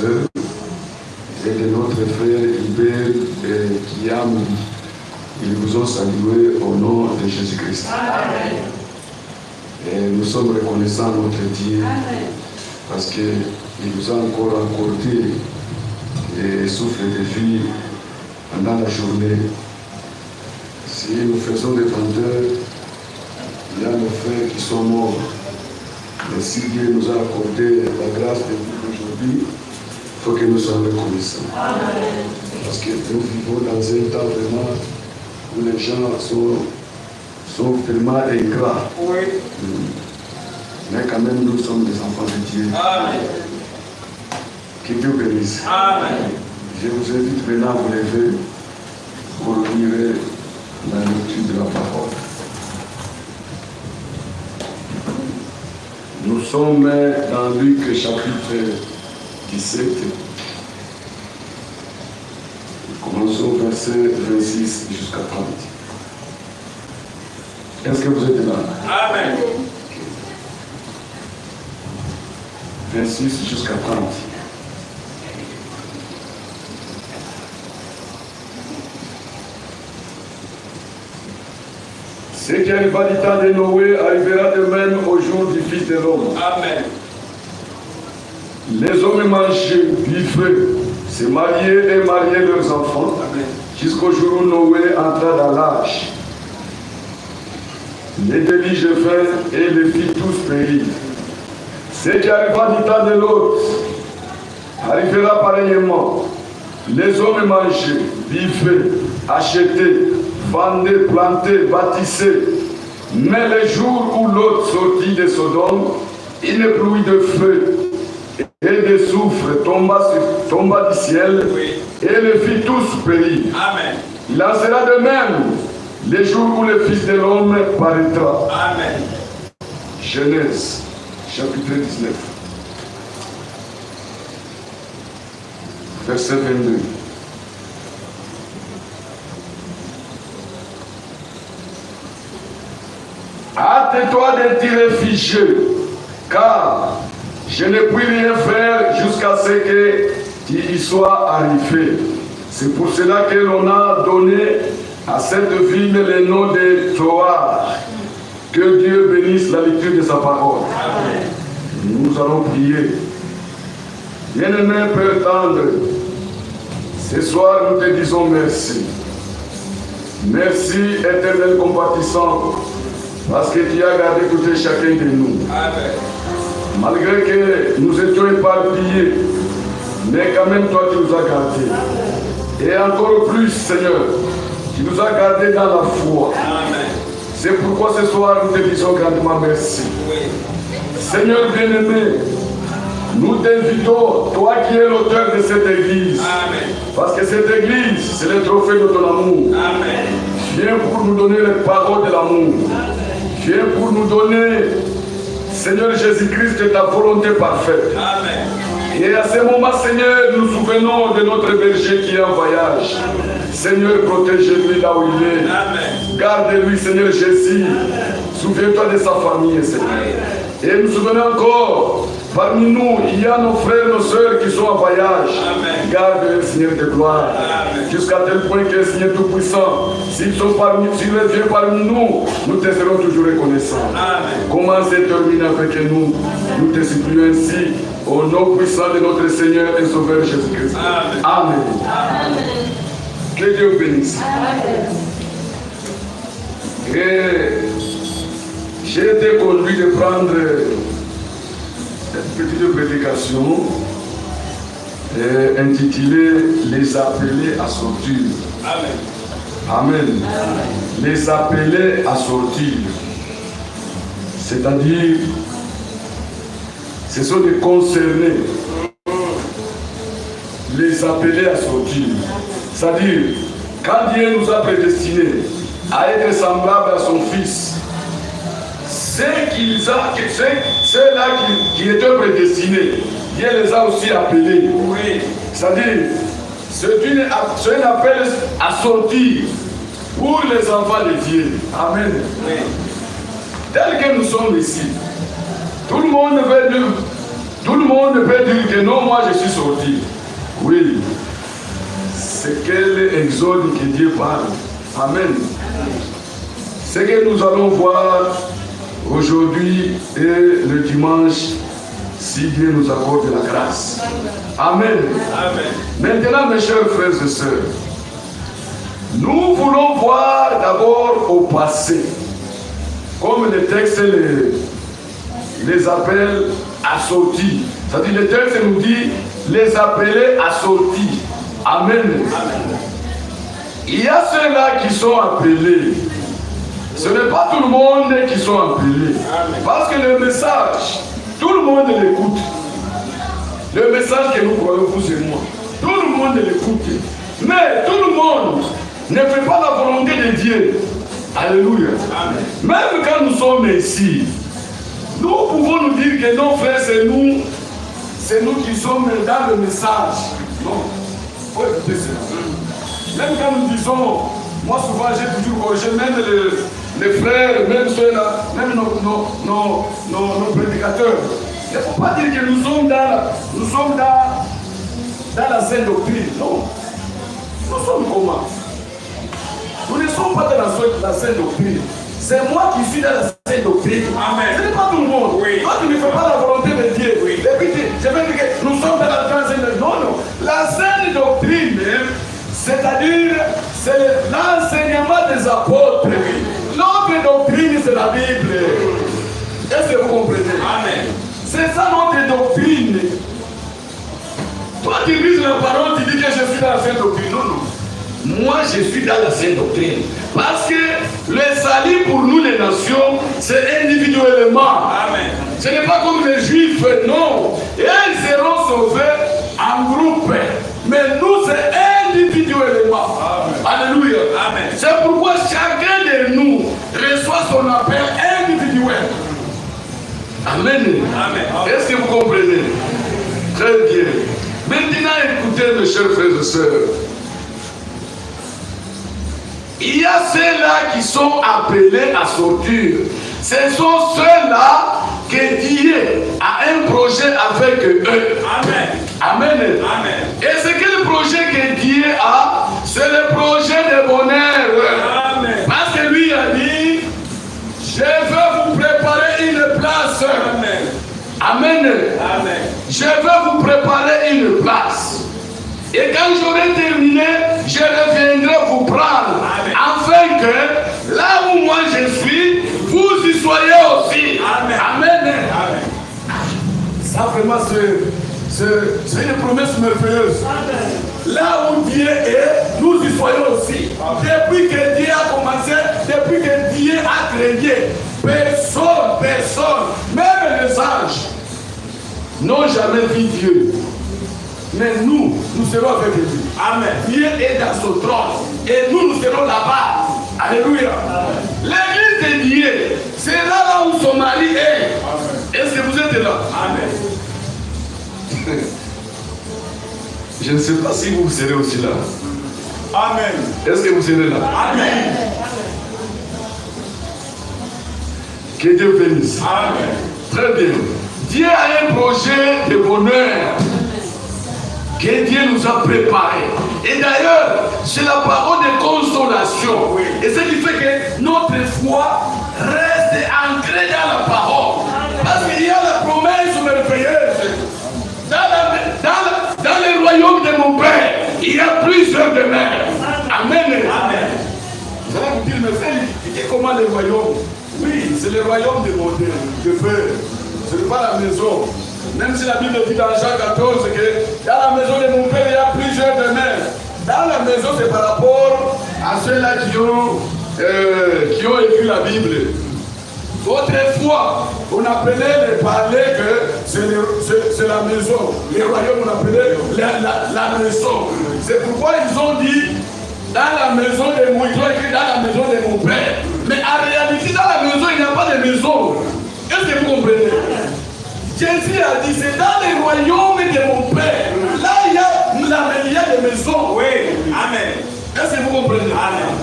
pasteur et de notre frère Hubert qui aime. Ils vous ont salué au nom de Jésus-Christ. Et nous sommes reconnaissants à notre Dieu. Amen. Parce qu'il nous a encore accordé et souffle de vie pendant la journée. Si nous faisons des vendeurs, il y a nos frères qui sont morts. Mais si Dieu nous a accordé la grâce de vivre aujourd'hui, il faut que nous soyons reconnaissants. Amen. Parce que nous vivons dans un temps vraiment où les gens sont vraiment ingrats. Oui. Mais quand même, nous sommes des enfants de Dieu. Amen. Que Dieu bénisse. Amen. Je vous invite maintenant à vous lever pour lire la lecture de la parole. Nous sommes dans Luc chapitre 17. Commençons au verset 26 jusqu'à 30. Est-ce que vous êtes là? Amen. 26 jusqu'à 30. Ce qui arriva du temps de Noé arrivera de même au jour du Fils de l'homme. Amen. Les hommes mangeaient, buvaient, se mariaient et mariaient leurs enfants. Amen. Jusqu'au jour où Noé entra dans l'âge. Les déluges vinrent et les filles tous périrent. Ce qui arriva du temps de l'autre arrivera pareillement. Les hommes mangeaient, vivaient, achetaient, vendaient, plantaient, bâtissaient. Mais le jour où l'autre sortit de Sodome, une pluie de feu et de soufre tomba du ciel, et les filles tous périrent. Amen. Il en sera de même les jours où le Fils de l'homme paraîtra. Amen. Genèse, chapitre 19, verset 22. Hâte-toi de t'y réfugier, car je ne puis rien faire jusqu'à ce que tu y sois arrivé. C'est pour cela que l'on a donné à cette ville le nom de Zoar. Que Dieu bénisse la lecture de sa parole. Amen. Nous allons prier. Bien-aimé Père tendre, ce soir nous te disons merci. Merci éternel compatissant, parce que tu as gardé tout et chacun de nous. Amen. Malgré que nous étions éparpillés, mais quand même toi tu nous as gardés. Et encore plus Seigneur, tu nous as gardés dans la foi. Amen. C'est pourquoi ce soir nous te disons grandement merci. Oui. Seigneur bien-aimé, nous t'invitons, toi qui es l'auteur de cette église. Amen. Parce que cette église, c'est le trophée de ton amour. Amen. Viens pour nous donner les paroles de l'amour. Viens pour nous donner, Seigneur Jésus-Christ, ta volonté parfaite. Amen. Et à ce moment, Seigneur, nous souvenons de notre berger qui est en voyage. Amen. Seigneur, protège-lui là où il est. Amen. Garde-lui, Seigneur Jésus. Souviens-toi de sa famille, Seigneur. Amen. Et nous souvenons encore, parmi nous, il y a nos frères, nos sœurs qui sont en voyage. Amen. Garde-les, Seigneur de gloire. Jusqu'à tel point que, Seigneur Tout-Puissant, s'ils viennent parmi nous, nous te serons toujours reconnaissants. Amen. Commence et termine avec nous. Nous te supplions ainsi, au nom puissant de notre Seigneur et Sauveur Jésus-Christ. Amen. Amen. Amen. Que Dieu bénisse. Amen. Et j'ai été conduit de prendre cette petite prédication intitulée « Les appelés à sortir ». Amen. Amen. Amen. Les appelés à sortir. C'est-à-dire, ce sont des concernés. Les appelés à sortir. C'est-à-dire, quand Dieu nous a prédestinés à être semblables à son Fils, ceux-là qui étaient prédestinés, Dieu les a aussi appelés. Oui. C'est-à-dire, c'est un appel à sortir pour les enfants de Dieu. Amen. Oui. Tel que nous sommes ici, tout le monde veut Tout le monde peut dire que non, moi je suis sorti. Oui. C'est quel exode que Dieu parle. Amen. Ce que nous allons voir aujourd'hui et le dimanche, si Dieu nous accorde la grâce. Amen. Amen. Maintenant, mes chers frères et sœurs, nous voulons voir d'abord au passé, comme le texte les appelle assortis. C'est-à-dire le texte nous dit les appeler assortis. Amen. Amen. Il y a ceux-là qui sont appelés. Ce n'est pas tout le monde qui sont appelés. Amen. Parce que le message, tout le monde l'écoute. Le message que nous croyons, vous et moi, tout le monde l'écoute. Mais tout le monde ne fait pas la volonté de Dieu. Alléluia. Amen. Même quand nous sommes ici, nous pouvons nous dire que non, frère, c'est nous qui sommes dans le message. Non, il faut écouter cela. Même quand nous disons, moi souvent j'ai toujours corrigé, même les frères, même ceux-là, même nos prédicateurs. Il ne faut pas dire que nous sommes dans la sainte doctrine. Non. Nous sommes comment? Nous ne sommes pas dans la sainte doctrine. C'est moi qui suis dans la sainte doctrine. Amen. Ce n'est pas tout le monde. Oui. Toi, tu ne fais pas la volonté de Dieu. Oui. Et puis, je vais dire que nous sommes dans la sainte doctrine. Non, non. La sainte doctrine, c'est-à-dire, c'est l'enseignement des apôtres. Oui. Notre doctrine, c'est la Bible. Est-ce que vous comprenez? Amen. C'est ça notre doctrine. Toi, tu lis la parole, tu dis que je suis dans la sainte doctrine. Non, non. Moi, je suis dans la sainte doctrine. Parce que le salut pour nous, les nations, c'est individuellement. Amen. Ce n'est pas comme les Juifs, non. Ils seront sauvés en groupe. Mais nous, c'est individuellement. Amen. Alléluia. Amen. C'est pourquoi chacun de nous reçoit son appel individuel. Amen. Amen. Est-ce que vous comprenez? Très bien. Maintenant, écoutez, mes chers frères et sœurs. Il y a ceux-là qui sont appelés à sortir. Ce sont ceux-là que Dieu a un projet avec eux. Amen. Amen. Amen. Et c'est quel projet que Dieu a? C'est le projet de bonheur. Amen. Parce que lui a dit, je veux vous préparer une place. Amen. Amen. Amen. Je veux vous préparer une place. Et quand j'aurai terminé, je reviendrai vous prendre. Amen. Afin que là où moi je suis, vous y soyez aussi. Amen. Amen. Amen. Ça vraiment c'est une promesse merveilleuse. Amen. Là où Dieu est, nous y soyons aussi. Amen. Depuis que Dieu a commencé, depuis que Dieu a créé, personne, même les anges, n'ont jamais vu Dieu. Mais nous serons avec lui. Amen. Dieu est dans son trône. Et nous serons là-bas. Alléluia. L'église de Dieu, c'est là où son mari est. Est-ce que vous êtes là? Amen. Je ne sais pas si vous serez aussi là. Amen. Est-ce que vous serez là? Amen. Que Dieu bénisse. Amen. Très bien. Dieu a un projet de bonheur que Dieu nous a préparé. Et d'ailleurs, c'est la parole de consolation. Oui. Et ce qui fait que notre foi reste ancrée dans la parole. Parce qu'il y a la promesse merveilleuse. Dans le royaume de mon Père, il y a plusieurs demeures. Amen. Amen. Vous allez vous dire, mais frère, comment le royaume? Oui, c'est le royaume de mon Dieu, de Père. Ce n'est pas la maison. Même si la Bible dit dans Jean 14 que dans la maison de mon Père, il y a plusieurs demeures. Dans la maison, c'est par rapport à ceux-là qui ont écrit la Bible. Autrefois, on appelait les palais que c'est la maison. Les royaumes, on appelait la maison. C'est pourquoi ils ont dit dans la maison de mon Père, ils ont écrit dans la maison de mon Père. Mais en réalité, dans la maison, il n'y a pas de maison. Est-ce que vous comprenez? Jésus a dit, c'est dans les royaumes de mon Père. Là, il y a des maisons. Oui. Amen. Est-ce que vous comprenez? Amen.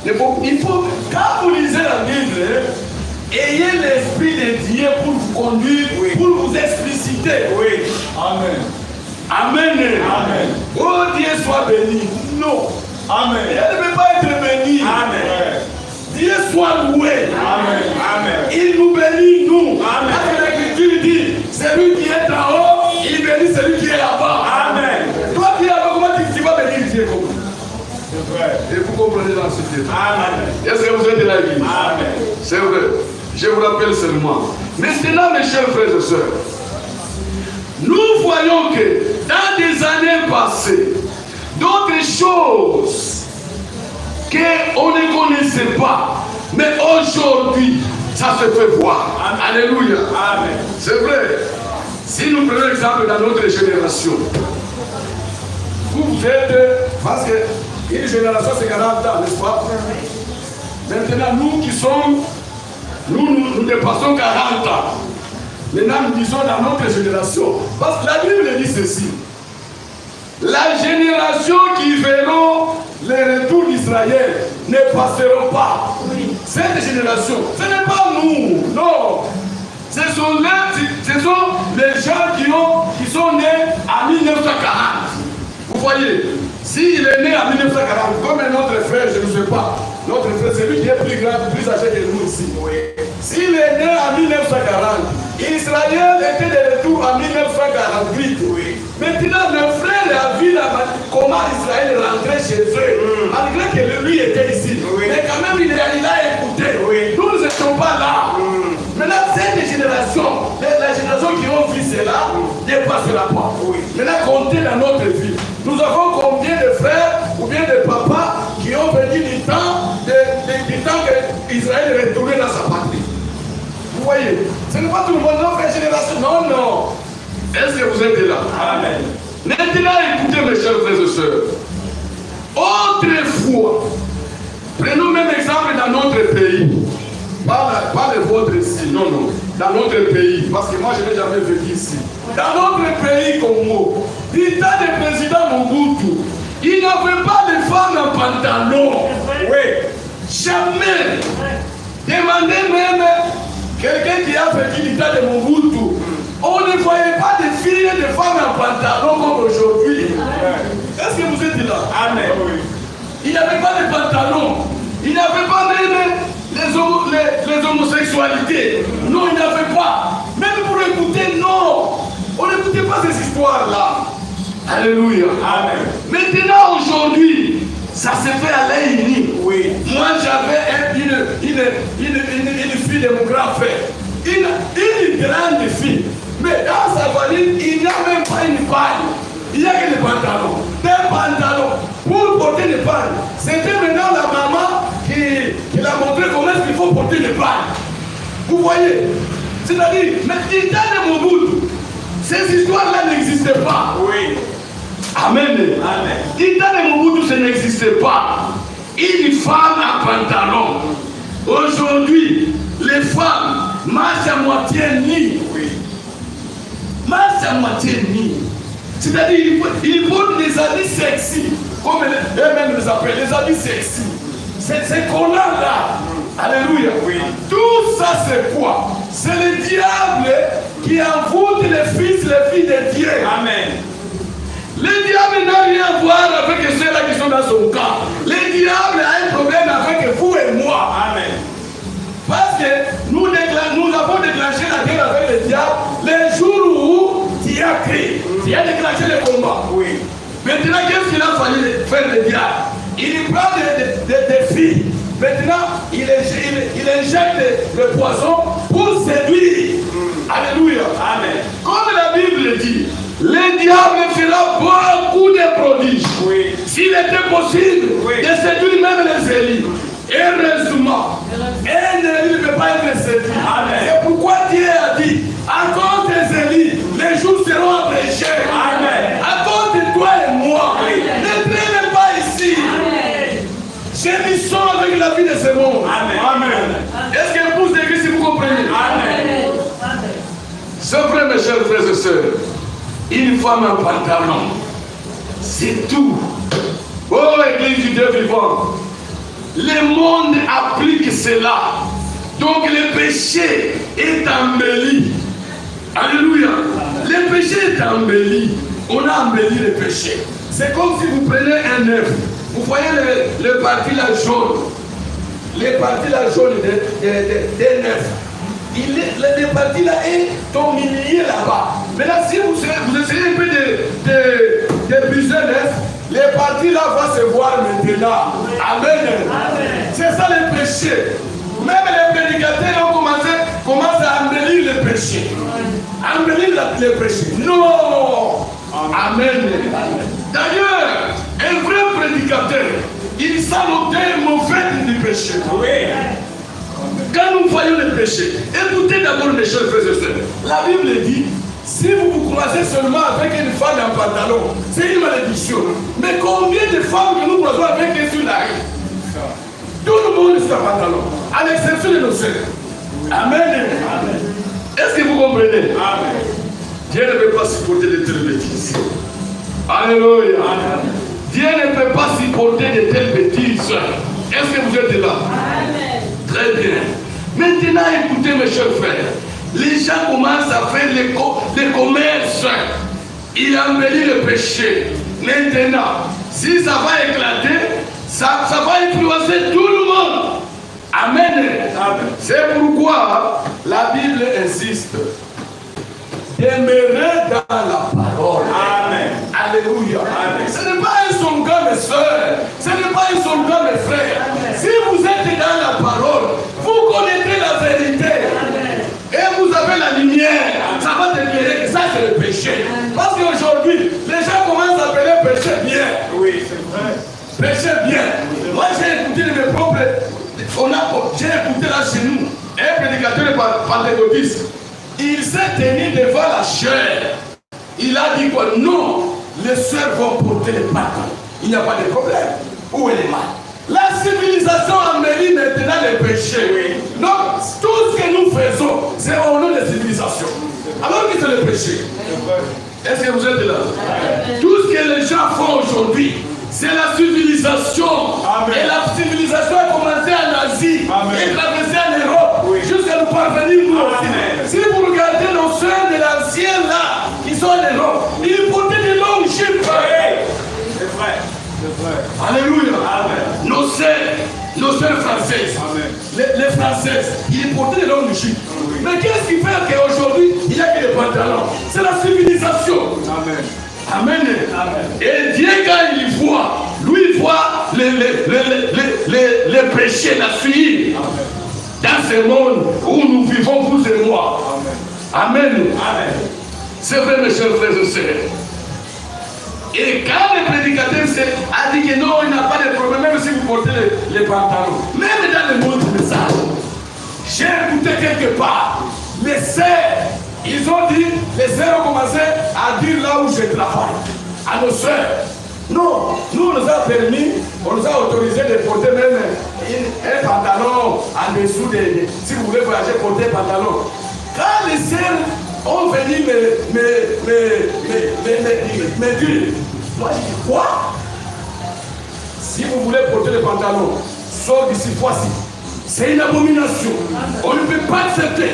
Il faut, quand vous lisez la Bible, ayez l'esprit de Dieu pour vous conduire, oui, pour vous expliciter quitter. Oui. Amen. Amen. Amen. Oh Dieu soit béni. Non. Amen. Il ne peut pas être béni. Amen. Dieu soit loué. Amen. Amen. Il nous bénit, nous. Amen. Parce que l'Écriture dit, celui qui est en haut, il bénit celui qui est là-bas. Amen. Toi qui es là-bas, comment tu vas bénir Dieu comme ça? C'est vrai. Et vous comprenez dans ce texte. Amen. Est-ce que vous êtes de la vie? Amen. C'est vrai. Je vous rappelle seulement. Maintenant, mes chers frères et sœurs, nous voyons que dans des années passées, d'autres choses qu'on ne connaissait pas, mais aujourd'hui, ça se fait voir. Amen. Alléluia. Amen. C'est vrai. Si nous prenons l'exemple dans notre génération, vous êtes, parce qu'une génération c'est 40 ans, n'est-ce pas? Maintenant, nous qui sommes, nous dépassons 40 ans. Maintenant, nous disons dans notre génération, parce que la Bible dit ceci. La génération qui verront le retour d'Israël ne passeront pas. Cette génération, ce n'est pas nous, non. Ce sont les gens qui sont nés en 1940. Vous voyez, s'il est né en 1940, comme notre frère, je ne sais pas, notre frère, c'est lui qui est plus grand, plus âgé que nous ici. S'il est né en 1940, Israël était de retour en 1948. Maintenant, le frère a vu comment Israël rentrait chez eux, malgré que lui était ici. Mais quand même, il a écouté. Nous ne sommes pas là. Maintenant, cette génération, la génération qui ont vu cela, ne passera pas. Maintenant, comptez dans notre vie. Nous avons combien de frères ou bien de papas qui ont vécu du temps qu'Israël est retourné dans sa patrie. Vous voyez, ce n'est pas tout le monde, notre génération. Non, non. Est-ce que vous êtes là? Amen. Maintenant, écoutez mes chers frères et sœurs. Autrefois, prenons même exemple dans notre pays. Pas le vôtre ici, non, non. Dans notre pays, parce que moi je n'ai jamais vécu ici. Dans notre pays, Congo, du temps du président Mobutu, il n'avait pas de femmes en pantalon. Oui. Jamais. Demandez même quelqu'un qui a vécu du temps de Mobutu. On ne voyait pas de filles et de femmes en pantalon comme aujourd'hui. Est-ce que vous êtes là? Amen. Il n'y avait pas de pantalon. Il n'y avait pas même les homosexualités. Non, il n'y avait pas. Même pour écouter, non. On n'écoutait pas ces histoires-là. Alléluia. Amen. Maintenant, aujourd'hui, ça se fait à l'Aïni. Oui. Moi, j'avais une fille de mon grand frère. Une grande fille. Mais dans sa valise, il n'y a même pas une paille. Il n'y a que des pantalons. Des pantalons. Pour porter des pailles. C'était maintenant la maman qui l'a montré comment est-ce qu'il faut porter des pailles. Vous voyez? C'est-à-dire, mais il y a des Mobutu. Ces histoires-là n'existaient pas. Oui. Amen. Amen. Il y a des Mobutu, ça n'existait pas. Une femme en pantalon. Aujourd'hui, les femmes marchent à moitié nues. Oui. Marchent à moitié nues. C'est-à-dire, ils portent des habits sexy. Comme eux-mêmes les appellent, les habits sexy. C'est qu'on a là. Alléluia. Oui. Tout ça, c'est quoi? C'est le diable qui envoûte les fils, les filles de Dieu. Amen. Le diable n'a rien à voir avec ceux-là qui sont dans son camp. Le diable a un problème avec vous et moi. Amen. Parce que nous avons déclenché la guerre avec le diable les jours où tu as créé. Tu as déclenché le combat. Oui. Maintenant, qu'est-ce qu'il a fallu faire le diable? Il prend des filles. Maintenant, il injecte le poison pour séduire. Alléluia. Amen. Comme la Bible dit, le diable fera beaucoup de prodiges. Oui. S'il était possible de séduire même les élites. Heureusement, il ne peut pas être séduit. C'est pourquoi Dieu a dit, à cause des élites, les jours seront abrégés. Amen. À cause de toi et moi, ne traînez pas ici. Gémissons avec la vie de ce monde. Amen. Amen. Est-ce que vous église, si vous comprenez? Amen. C'est vrai, mes chers frères et sœurs, une femme en pantalon, c'est tout. Oh, église du Dieu vivant, le monde applique cela. Donc le péché est embelli. Alléluia. Le péché est embelli. On a embelli le péché. C'est comme si vous prenez un œuf. Vous voyez le parti là jaune. Les parties là jaunes des œufs. Les parties là est au milieu là-bas. Maintenant, si vous essayez un peu de briser l'œuf, les parties là vont se voir maintenant. Amen. C'est ça le péché. Même les prédicateurs commencent à embellir le péché. Embellir le péché. Non. Amen. D'ailleurs, un vrai prédicateur, il salutait mauvais du péché. Oui. Quand nous voyons le péché, écoutez d'abord mes chers frères et sœurs. La Bible dit, si vous vous croisez seulement avec une femme en pantalon, c'est une malédiction. Mais combien de femmes que nous croisons avec un sur la rue? Tout le monde est sur un pantalon, à l'exception de nos sœurs. Amen. Est-ce que vous comprenez? Amen. Dieu ne peut pas supporter de telles bêtises. Alléluia. Dieu ne peut pas supporter de telles bêtises. Est-ce que vous êtes là? Amen. Très bien. Maintenant, écoutez mes chers frères. Les gens commencent à faire les commerces. Ils embellissent le péché. Maintenant, si ça va éclater, ça va influencer tout le monde. Amen. Amen. C'est pourquoi la Bible insiste. Demeurez dans la parole. Amen. Alléluia. Amen. Ce n'est pas un slogan, mes soeurs. Ce n'est pas un slogan, mes frères. Amen. Si vous êtes dans la parole, vous connaissez la vérité. Amen. Et vous avez la lumière. Amen. Ça va t'éclairer que ça, c'est le péché. Amen. Parce qu'aujourd'hui, les gens commencent à appeler péché bien. Oui, c'est vrai. Péché bien. Oui. Moi, j'ai écouté de mes propres. J'ai écouté là chez nous un prédicateur pentecôtiste. Il s'est tenu devant la chair. Il a dit quoi? Non, les sœurs vont porter les pâtes. Il n'y a pas de problème. Où est le mal? La civilisation embellit maintenant les péchés. Oui. Donc, tout ce que nous faisons, c'est au nom de la civilisation. Alors que c'est le péché. Est-ce que vous êtes là? Tout ce que les gens font aujourd'hui, c'est la civilisation. Amen. Et la civilisation a commencé en Asie. Amen. Et traversé en Europe. Oui. Jusqu'à nous parvenir nous aussi. Si vous regardez nos soeurs de l'ancien là, qui sont en Europe, ils portaient des longues jupes. C'est vrai. C'est vrai. Alléluia. Amen. Nos sœurs françaises. Amen. Les françaises, ils portaient des longues jupes. Oui. Mais qu'est-ce qui fait qu'aujourd'hui, il n'y a que des pantalons? C'est la civilisation. Amen. Amen. Amen. Et Dieu, quand il voit, lui, il voit les péchés, la fuite dans ce monde où nous vivons, vous et moi. Amen. Amen. Amen. C'est vrai, mes chers frères et sœurs. Et quand le prédicateur a dit que non, il n'a pas de problème, même si vous portez les pantalons, même dans le monde du message, j'ai écouté quelque part, les sœurs. Ils ont dit, les sœurs ont commencé à dire là où je travaille, à nos sœurs. Non, nous on nous a permis, on nous a autorisé de porter même un pantalon en dessous de. Si vous voulez voyager, porter un pantalon. Quand les sœurs ont venu me dire, moi je dis quoi? Si vous voulez porter le pantalon, sort d'ici fois-ci. C'est une abomination. Amen. On ne peut pas accepter.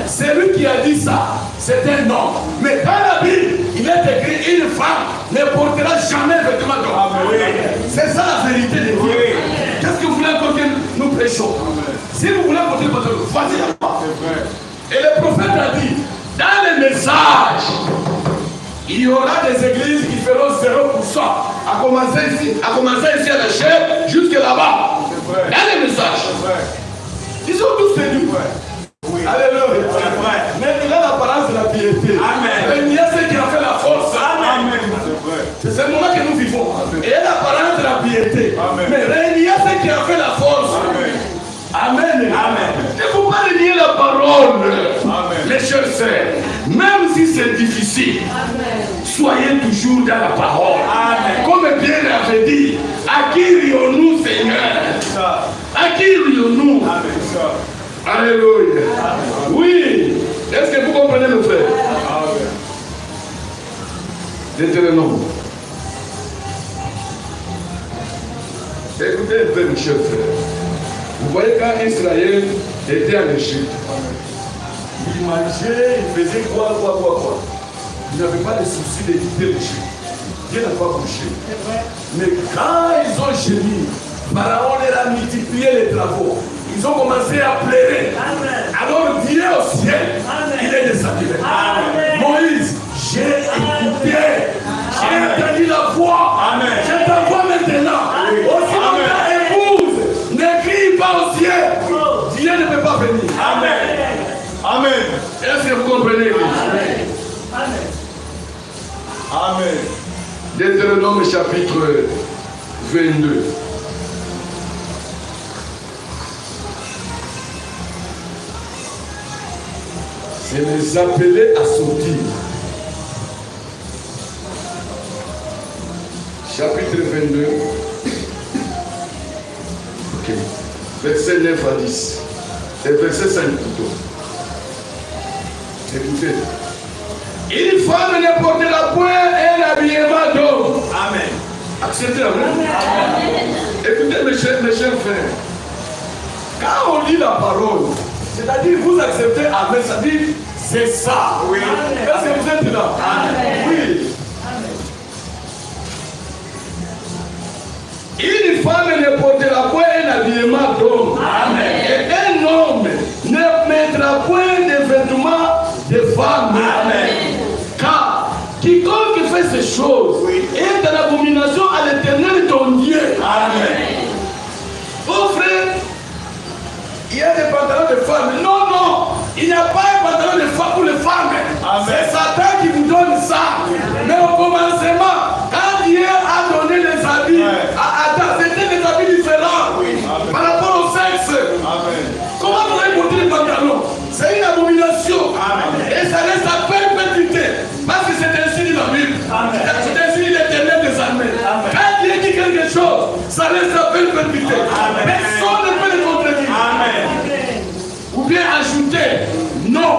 C'est lui qui a dit ça. C'est un homme. Mais dans la Bible, il est écrit une femme ne portera jamais le vêtement d'homme. C'est ça la vérité de Dieu. Oui. Qu'est-ce que vous voulez encore que nous prêchons? Amen. Si vous voulez porter le pantalon, voici là-bas. Et le prophète a dit, dans les messages, il y aura des églises qui feront 0%. À commencer ici à la chair, jusque là-bas. Dans les messages. Ils sont tous séduits. Oui. Alléluia. Mais il a l'apparence de la piété. Amen. Mais il y a ce qui a fait la force. Amen. C'est ce moment que nous vivons. Amen. Et il y a l'apparence de la piété. Amen. Mais il y a ce qui a fait la force. Amen. Amen. Amen. Il ne faut pas renier la parole. Amen. Mes chers sœurs, même si c'est difficile, amen, soyez toujours dans la parole. Amen. Comme Pierre avait dit, à qui rions-nous, Seigneur? À qui rions-nous? Alléluia. Oui. Est-ce que vous comprenez, mes frères? Deutéronome. Écoutez un peu, mes chers frères. Vous voyez quand Israël était en Égypte, il mangeait, il faisait quoi. ils n'avaient pas de souci d'éviter les choses. Dieu n'a pas bougé. Mais quand ils ont gémi, Pharaon leur a multiplié les travaux. Ils ont commencé à pleurer. Alors Dieu au ciel, il est descendu. Moïse, j'ai écouté, j'ai entendu la voix. Je t'envoie maintenant. Aussi ta épouse ne crie pas au ciel. Dieu ne peut pas venir. Amen. Est-ce que vous comprenez? Amen. Deutéronome chapitre 22. C'est les appeler à sortir. Chapitre 22. Ok. Verset 9 à 10. Et verset 5 plutôt. Écoutez. Une femme ne portera point un habillement d'homme. Amen. Acceptez la main. Écoutez mes chers frères. Quand on lit la parole, c'est-à-dire vous acceptez Amen, c'est-à-dire c'est ça. Oui. Est-ce que vous êtes là? Amen. Oui. Une femme ne portera point un habillement d'homme. Et un homme ne mettra point de vêtements de femme. Amen. Car quiconque fait ces choses est en abomination à l'Éternel ton Dieu. Amen. Vos frères, il y a des pantalons de femmes. Non, non, il n'y a pas un pantalon de femme pour les femmes. C'est Satan qui vous donne ça. Mais au commencement, quand Dieu a donné les habits à Adam, c'était des habits différents par rapport au sexe. Comment vous allez porter les pantalons? C'est une abomination. Et ça reste à perpétuité. Parce que c'est ainsi dit la Bible. C'est ainsi dit l'Éternel des armées. Quand Dieu dit quelque chose, ça reste à perpétuité. Personne ne peut le contredire. Ou bien ajouter. Non.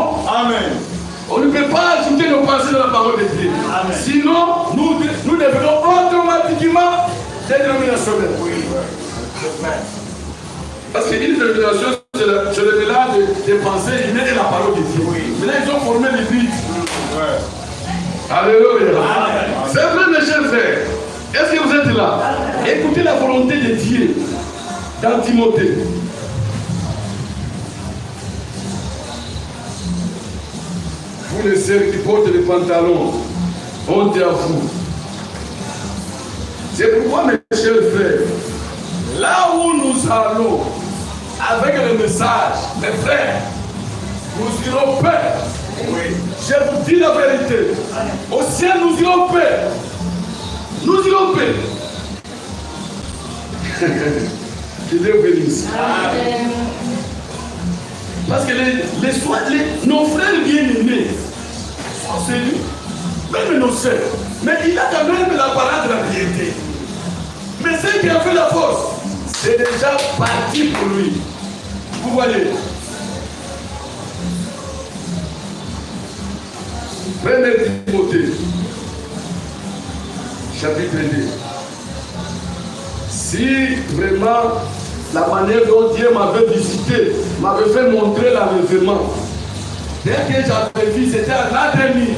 On ne peut pas ajouter nos pensées dans la parole de Dieu. Sinon, nous devenons automatiquement des dénominationnels. Parce qu'une dénomination, c'est le mélange des pensées humaines et la parole de Dieu. Maintenant, ils ont formé l'Église. Alléluia. C'est vrai, mes chers frères. Est-ce que vous êtes là? Écoutez la volonté de Dieu dans Timothée. Vous les sœurs qui portent les pantalons, honte à vous. C'est pourquoi, mes chers frères, là où nous allons, avec le message, mes frères, nous irons paix. Je vous dis la vérité. Au ciel, nous irons paix. Nous irons paix. Que Dieu bénisse. Parce que nos frères bien-aimés sont séduits, même nos sœurs. Mais il a quand même l'apparence de la piété. Mais ce qui a fait la force, c'est déjà parti pour lui. Vous voyez. Prenez Timothée, chapitre 2. Si vraiment la manière dont Dieu m'avait visité, m'avait fait montrer l'enlèvement, dès que j'avais vu, c'était à l'endemi.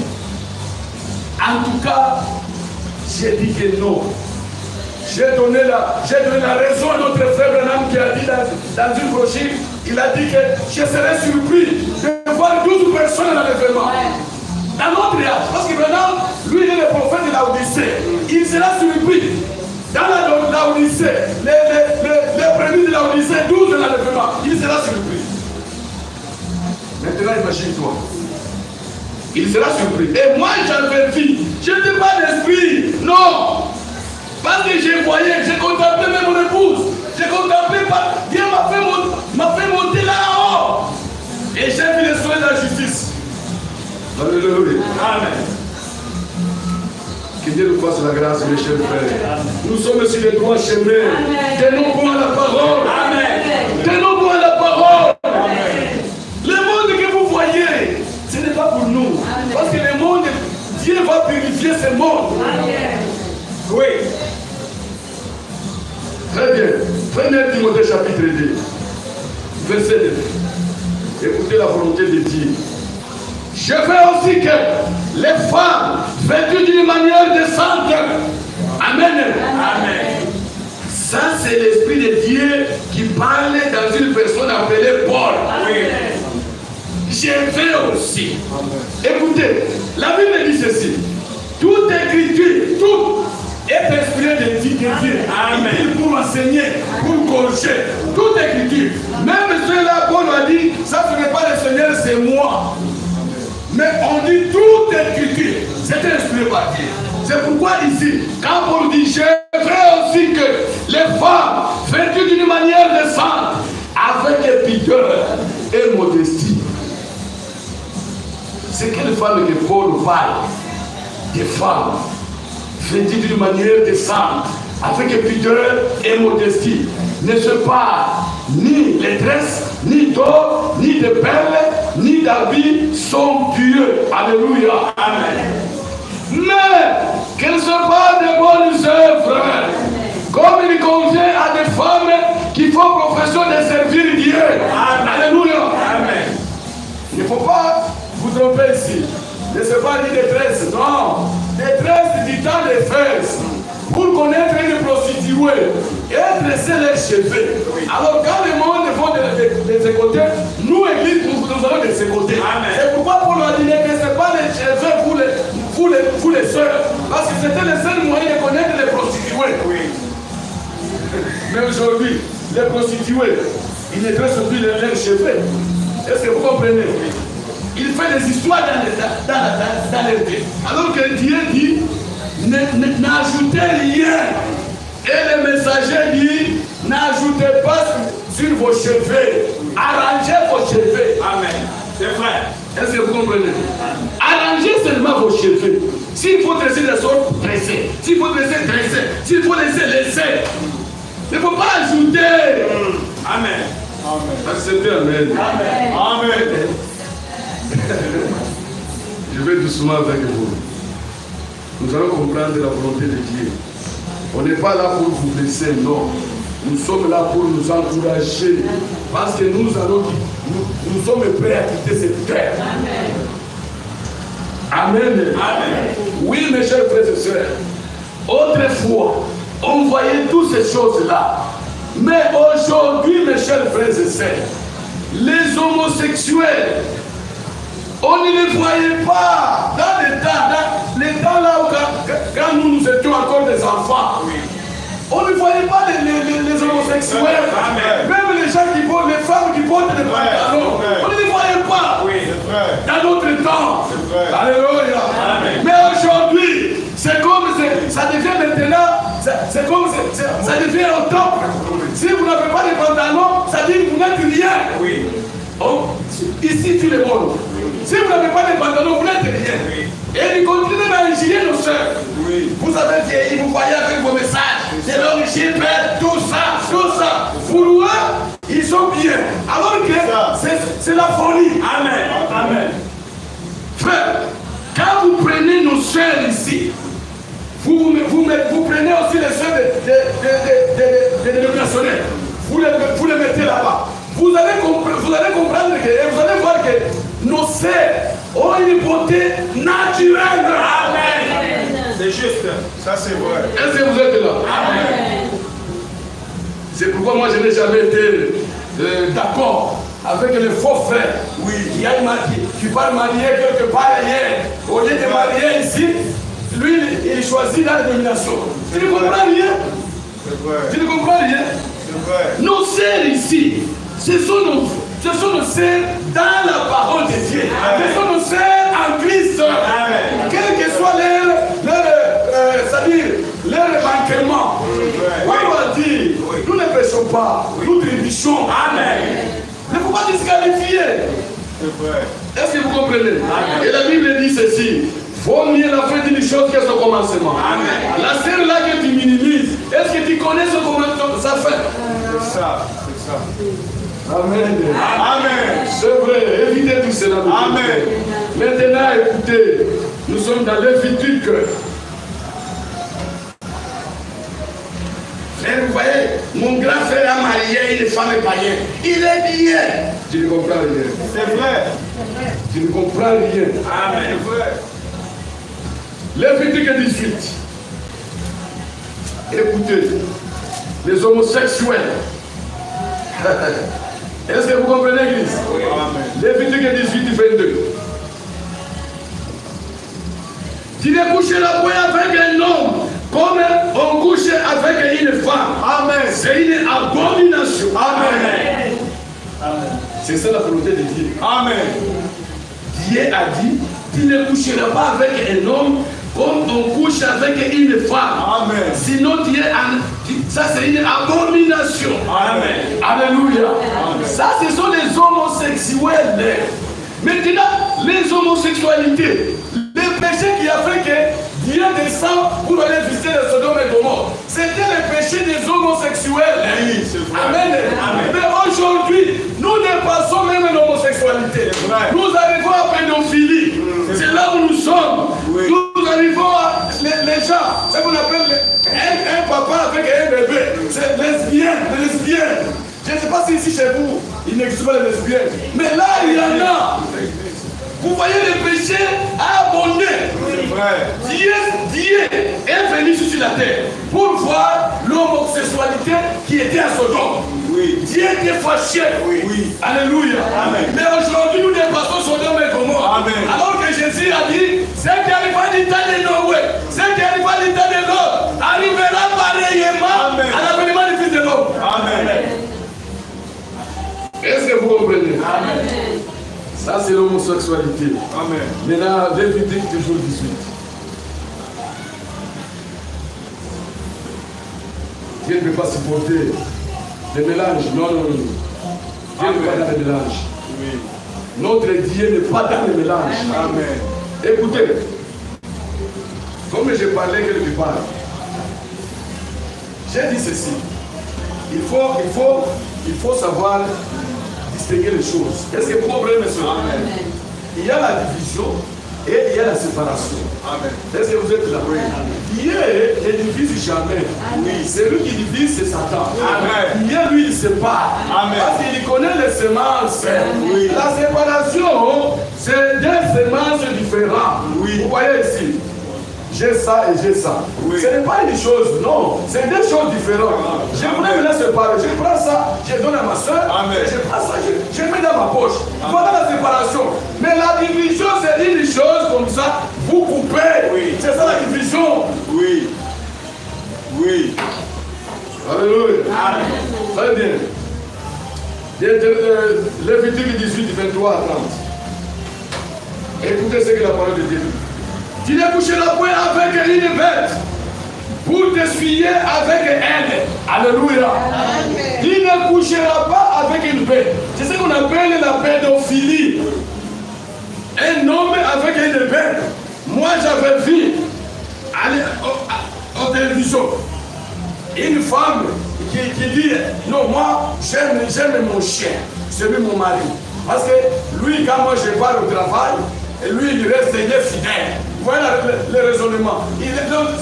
En tout cas, j'ai dit que non. J'ai donné la raison à notre frère Branham qui a dit dans une brochure, il a dit que je serais surpris de voir 12 personnes à l'enlèvement. Dans notre âge, parce que Branham, lui, il est le prophète de la Odyssée. Il sera surpris. Dans la Odyssée, les premiers de la Odyssée, 12 dans l'enlèvement, il sera surpris. Maintenant, imagine-toi. Il sera surpris. Et moi, j'avais vu, je n'ai pas d'esprit. Non. Parce que je voyais, j'ai contemplé même mon épouse. J'ai contemplé, Dieu m'a fait monter là-haut. Et j'ai vu les soins de la justice. Alléluia. Amen. Que Dieu nous fasse la grâce, mes chers frères. Nous sommes sur les droits chemins. Tenons bon à la parole. Amen. Tenons bon à la parole. Amen. Le monde que vous voyez, ce n'est pas pour nous. Amen. Parce que le monde, Dieu va purifier ce monde. Amen. Oui. Très bien. Prenez Timothée chapitre 2, verset 9. Écoutez la volonté de Dieu. Je veux aussi que les femmes vêtues d'une manière décente. Amen. Amen. Ça, c'est l'Esprit de Dieu qui parle dans une personne appelée Paul. J'ai fait aussi. Écoutez, la Bible dit ceci. Toute écriture, tout est inspiré de Dieu. Amen. Pour enseigner, pour corriger. Toute écriture. Même ceux-là, Paul a dit, ça ce n'est pas le Seigneur, c'est moi. Mais on dit toute écriture. C'est inspiré par Dieu. C'est pourquoi ici, quand Paul dit, j'ai fait aussi que les femmes vêtues d'une manière décente, avec pudeur et modestie. C'est quelle femme que Paul parle? Des femmes vêtues d'une manière décente, avec pudeur et modestie. Ne se pas ni les tresses, ni d'or, ni de perles, ni d'habits somptueux. Alléluia. Amen. Mais qu'elles ne soient pas de bonnes œuvres, comme il convient à des femmes qui font profession de servir Dieu. Amen. Alléluia. Amen. Il ne faut pas vous tromper ici. Ne se pas ni détresse, non. Détresse du temps des fesses. Pour connaître une prostituée et dresser les cheveux. Alors quand les monde vont de ces côtés, nous, Église, nous allons de ces côtés. C'est pourquoi Paul a dit ne dressez pas les cheveux pour les sœurs. Parce que c'était le seul moyen de connaître les prostituées. Oui. Mais aujourd'hui, les prostituées, ils ne dressent plus leurs cheveux. Est-ce que vous comprenez? Il fait des histoires dans les têtes. Alors que Dieu dit n'ajoutez rien. Et le messager dit n'ajoutez pas sur vos cheveux. Arrangez vos cheveux. Amen. C'est vrai. Est-ce que vous comprenez? Arrangez seulement vos cheveux. S'il faut dresser des sortes, dressez. S'il faut dresser, dressez. S'il faut laisser. Il ne faut pas ajouter. Amen. Amen. Acceptez. Amen. Amen. Amen. Je vais doucement avec vous. Nous allons comprendre la volonté de Dieu. On n'est pas là pour vous blesser, non. Nous sommes là pour nous encourager. Parce que nous sommes prêts à quitter cette terre. Amen. Amen. Oui, mes chers frères et sœurs. Autrefois, on voyait toutes ces choses-là. Mais aujourd'hui, mes chers frères et sœurs, les homosexuels, on ne les voyait pas dans les temps là où quand nous étions encore des enfants. Oui. On ne voyait pas les homosexuels. Amen. Même les gens qui portent, les femmes qui portent des pantalons. On ne les voyait pas. Oui, dans notre temps. Alléluia. Amen. Mais aujourd'hui, c'est comme ça devient maintenant, c'est comme ça devient au top. Si vous n'avez pas de pantalons, ça dit que vous n'êtes rien. Oui. Oh, ici, tout le monde. Si vous n'avez pas de pantalons, vous n'êtes rien. Oui. Et il continue d'enrichir nos soeurs. Oui. Vous avez vieilli, vous voyez avec vos messages, c'est l'origine, tout ça. Pour eux, ils sont bien. Alors que c'est la folie. Amen. Amen. Frère, quand vous prenez nos soeurs ici, vous prenez aussi les soeurs des dénominationnels. Vous les mettez là-bas. Vous allez comprendre que, vous allez voir que nos sœurs ont une beauté naturelle. Amen. C'est juste. Ça, c'est vrai. Est-ce que vous êtes là? Amen. C'est pourquoi moi, je n'ai jamais été d'accord avec les faux frères. Oui. Qui partent marier quelque part ailleurs. Au lieu de marier ici, lui, il choisit la dénomination. Tu ne comprends rien? C'est vrai. Tu ne comprends rien? C'est vrai. Nos sœurs ici, ce sont nos sœurs dans la parole de Dieu. Amen. Ce sont nos sœurs en Christ. Amen. Quel que soit leur manquement. On va dire, nous ne péchons pas, nous trébuchons. Amen. Il ne faut pas disqualifier. Est-ce que vous comprenez? Amen. Et la Bible dit ceci. Vaut mieux la fin d'une chose que son commencement. Amen. La sœur là que tu minimises, est-ce que tu connais son commencement, sa fin? C'est ça. Amen. Amen. C'est vrai, évitez tout cela. Amen. Maintenant, écoutez, nous sommes dans le futur cœur. Frère, vous voyez, mon grand frère a marié une femme païenne. Il est bien. Tu ne comprends rien. C'est vrai. Tu ne comprends rien. Amen. Lévitique 18. Écoutez, les homosexuels. Est-ce que vous comprenez, l'église? Oui. Amen. Lévitique 18, 22. Tu ne coucheras point avec un homme comme on couche avec une femme. Amen. C'est une abomination. Amen. Amen. C'est ça la volonté de Dieu. Amen. Dieu a dit, tu ne coucheras pas avec un homme comme on couche avec une femme. Amen. Sinon, ça c'est une abomination. Amen. Alléluia. Amen. Ça, ce sont les homosexuels. Maintenant, les homosexualités, le péché qui a fait que Dieu descend pour aller visiter le Sodome et Gomorrhe, c'était le péché des homosexuels. Oui, c'est vrai. Amen. Amen. Mais aujourd'hui, nous dépassons même l'homosexualité. C'est vrai. Nous arrivons à pédophilie. C'est là où nous sommes. Oui. Nous arrivons à les gens, c'est ce qu'on appelle un papa avec un bébé. C'est lesbienne. Je ne sais pas si ici chez vous, il n'existe pas les lesbiennes. Mais là, il y en a. Vous voyez le péché abondé. C'est vrai. Dieu est venu sur la terre pour voir l'homosexualité qui était à Sodome. Oui. Dieu était fâché. Oui. Alléluia. Amen. Mais aujourd'hui, nous dépassons Sodome et Gomorrhe. Amen. Alors que Jésus a dit, ce qui arrive à l'état de Noé, ce qui arrive à l'état de l'homme, arrivera pareillement Amen. à l'avènement du Fils de l'homme. Amen. Est-ce que vous comprenez? Amen. Ça, c'est l'homosexualité. Amen. Maintenant, Lévitique toujours 18. Dieu ne peut pas supporter des mélanges. Non. Dieu n'est pas dans les mélanges. Oui. Notre Dieu n'est pas dans les mélanges. Amen. Écoutez, comme je parlais quelque part, j'ai dit ceci. Il faut savoir distinguer les choses. Est-ce que vous comprenez, monsieur? Amen. Il y a la division et il y a la séparation. Amen. Est-ce que vous êtes là? Oui. Dieu ne divise jamais. Oui. Celui qui divise, c'est Satan. Amen. Dieu, lui, il sépare. Amen. Parce qu'il connaît les semences. Oui. La séparation, c'est des semences différentes. Oui. Vous voyez ici, j'ai ça et j'ai ça. Oui. Ce n'est pas une chose, non. C'est deux choses différentes. Je voulais me la séparer. Je prends ça, je donne à ma soeur. Amen. Je prends ça, je mets dans ma poche. Voilà la séparation. Mais la division, c'est une chose comme ça. Vous coupez. Oui. C'est ça la division. Oui. Oui. Alléluia. Amen. Très bien. Lévitique 18, 23 à 30. Écoutez ce que la parole de Dieu dit. Tu ne coucheras point avec une bête pour t'essuyer avec elle. Alléluia. Amen. Tu ne coucheras pas avec une bête. C'est ce qu'on appelle la pédophilie. Un homme avec une bête. Moi, j'avais vu en télévision une femme qui dit non, moi, j'aime mon chien, celui mon mari. Parce que lui, quand moi je pars au travail, et lui, il reste fidèle. Voilà le raisonnement.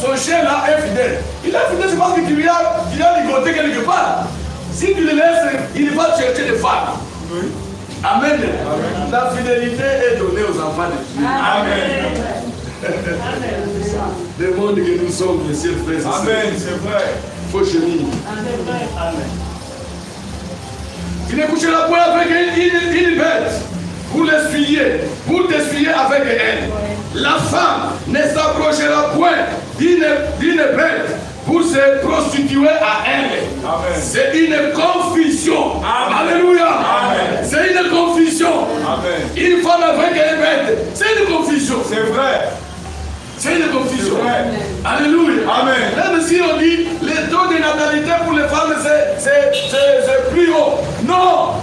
Son chien là est fidèle. Il est fidèle, c'est parce que tu lui as ligoté quelque part. Si tu le laisses, il va chercher des femmes. Oui. Amen. Amen. La fidélité est donnée aux enfants de Dieu. Amen. Le monde que nous sommes, mes chers frères et sœurs. Amen. C'est vrai. Il faut cheniller. Amen. Tu ne coucheras point avec une bête pour t'essuyer avec elle. La femme ne s'approchera point d'une bête pour se prostituer à elle. Amen. C'est une confusion. Amen. Alléluia. Amen. C'est une confusion. Amen. Une femme avec une bête, c'est une confusion. C'est vrai. C'est une confusion. C'est vrai. Alléluia. Amen. Même si on dit le taux de natalité pour les femmes c'est plus haut. Non.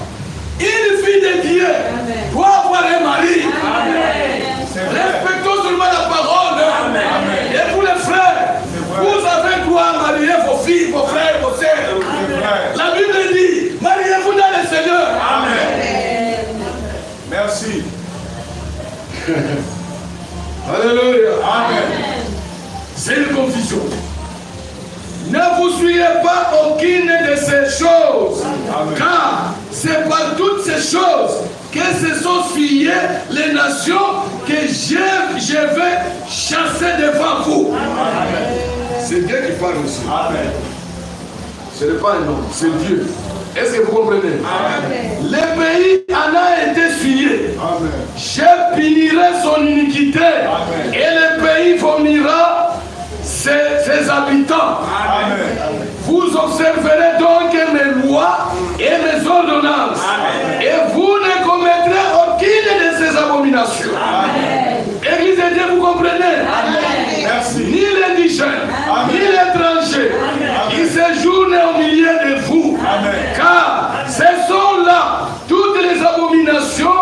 Une fille de Dieu doit avoir un mari. Amen. C'est vrai. Respectons seulement la parole. Amen. Et pour les frères, vrai. vous avez droit à marier vos filles, vos frères, vos sœurs. C'est vrai. La Bible dit, mariez-vous dans le Seigneur. Amen. Merci. Alléluia. Amen. C'est une confusion. Ne vous souillez pas aucune de ces choses. Amen. Car c'est par toutes ces choses que ce sont fuyées les nations que je vais chasser devant vous. C'est Dieu qui parle aussi. Amen. Ce n'est pas un homme, c'est Dieu. Est-ce que vous comprenez? Amen. Le pays en a été fuyé. Je punirai son iniquité. Amen. Et le pays vomira ses habitants. Amen. Vous observerez donc mes lois et mes ordonnances. Amen. Et vous ne commettrez aucune de ces abominations. Amen. Église de Dieu, vous comprenez? Amen. Merci. Ni l'indigène, ni l'étranger, qui séjourne au milieu de vous. Amen. Car ce sont là toutes les abominations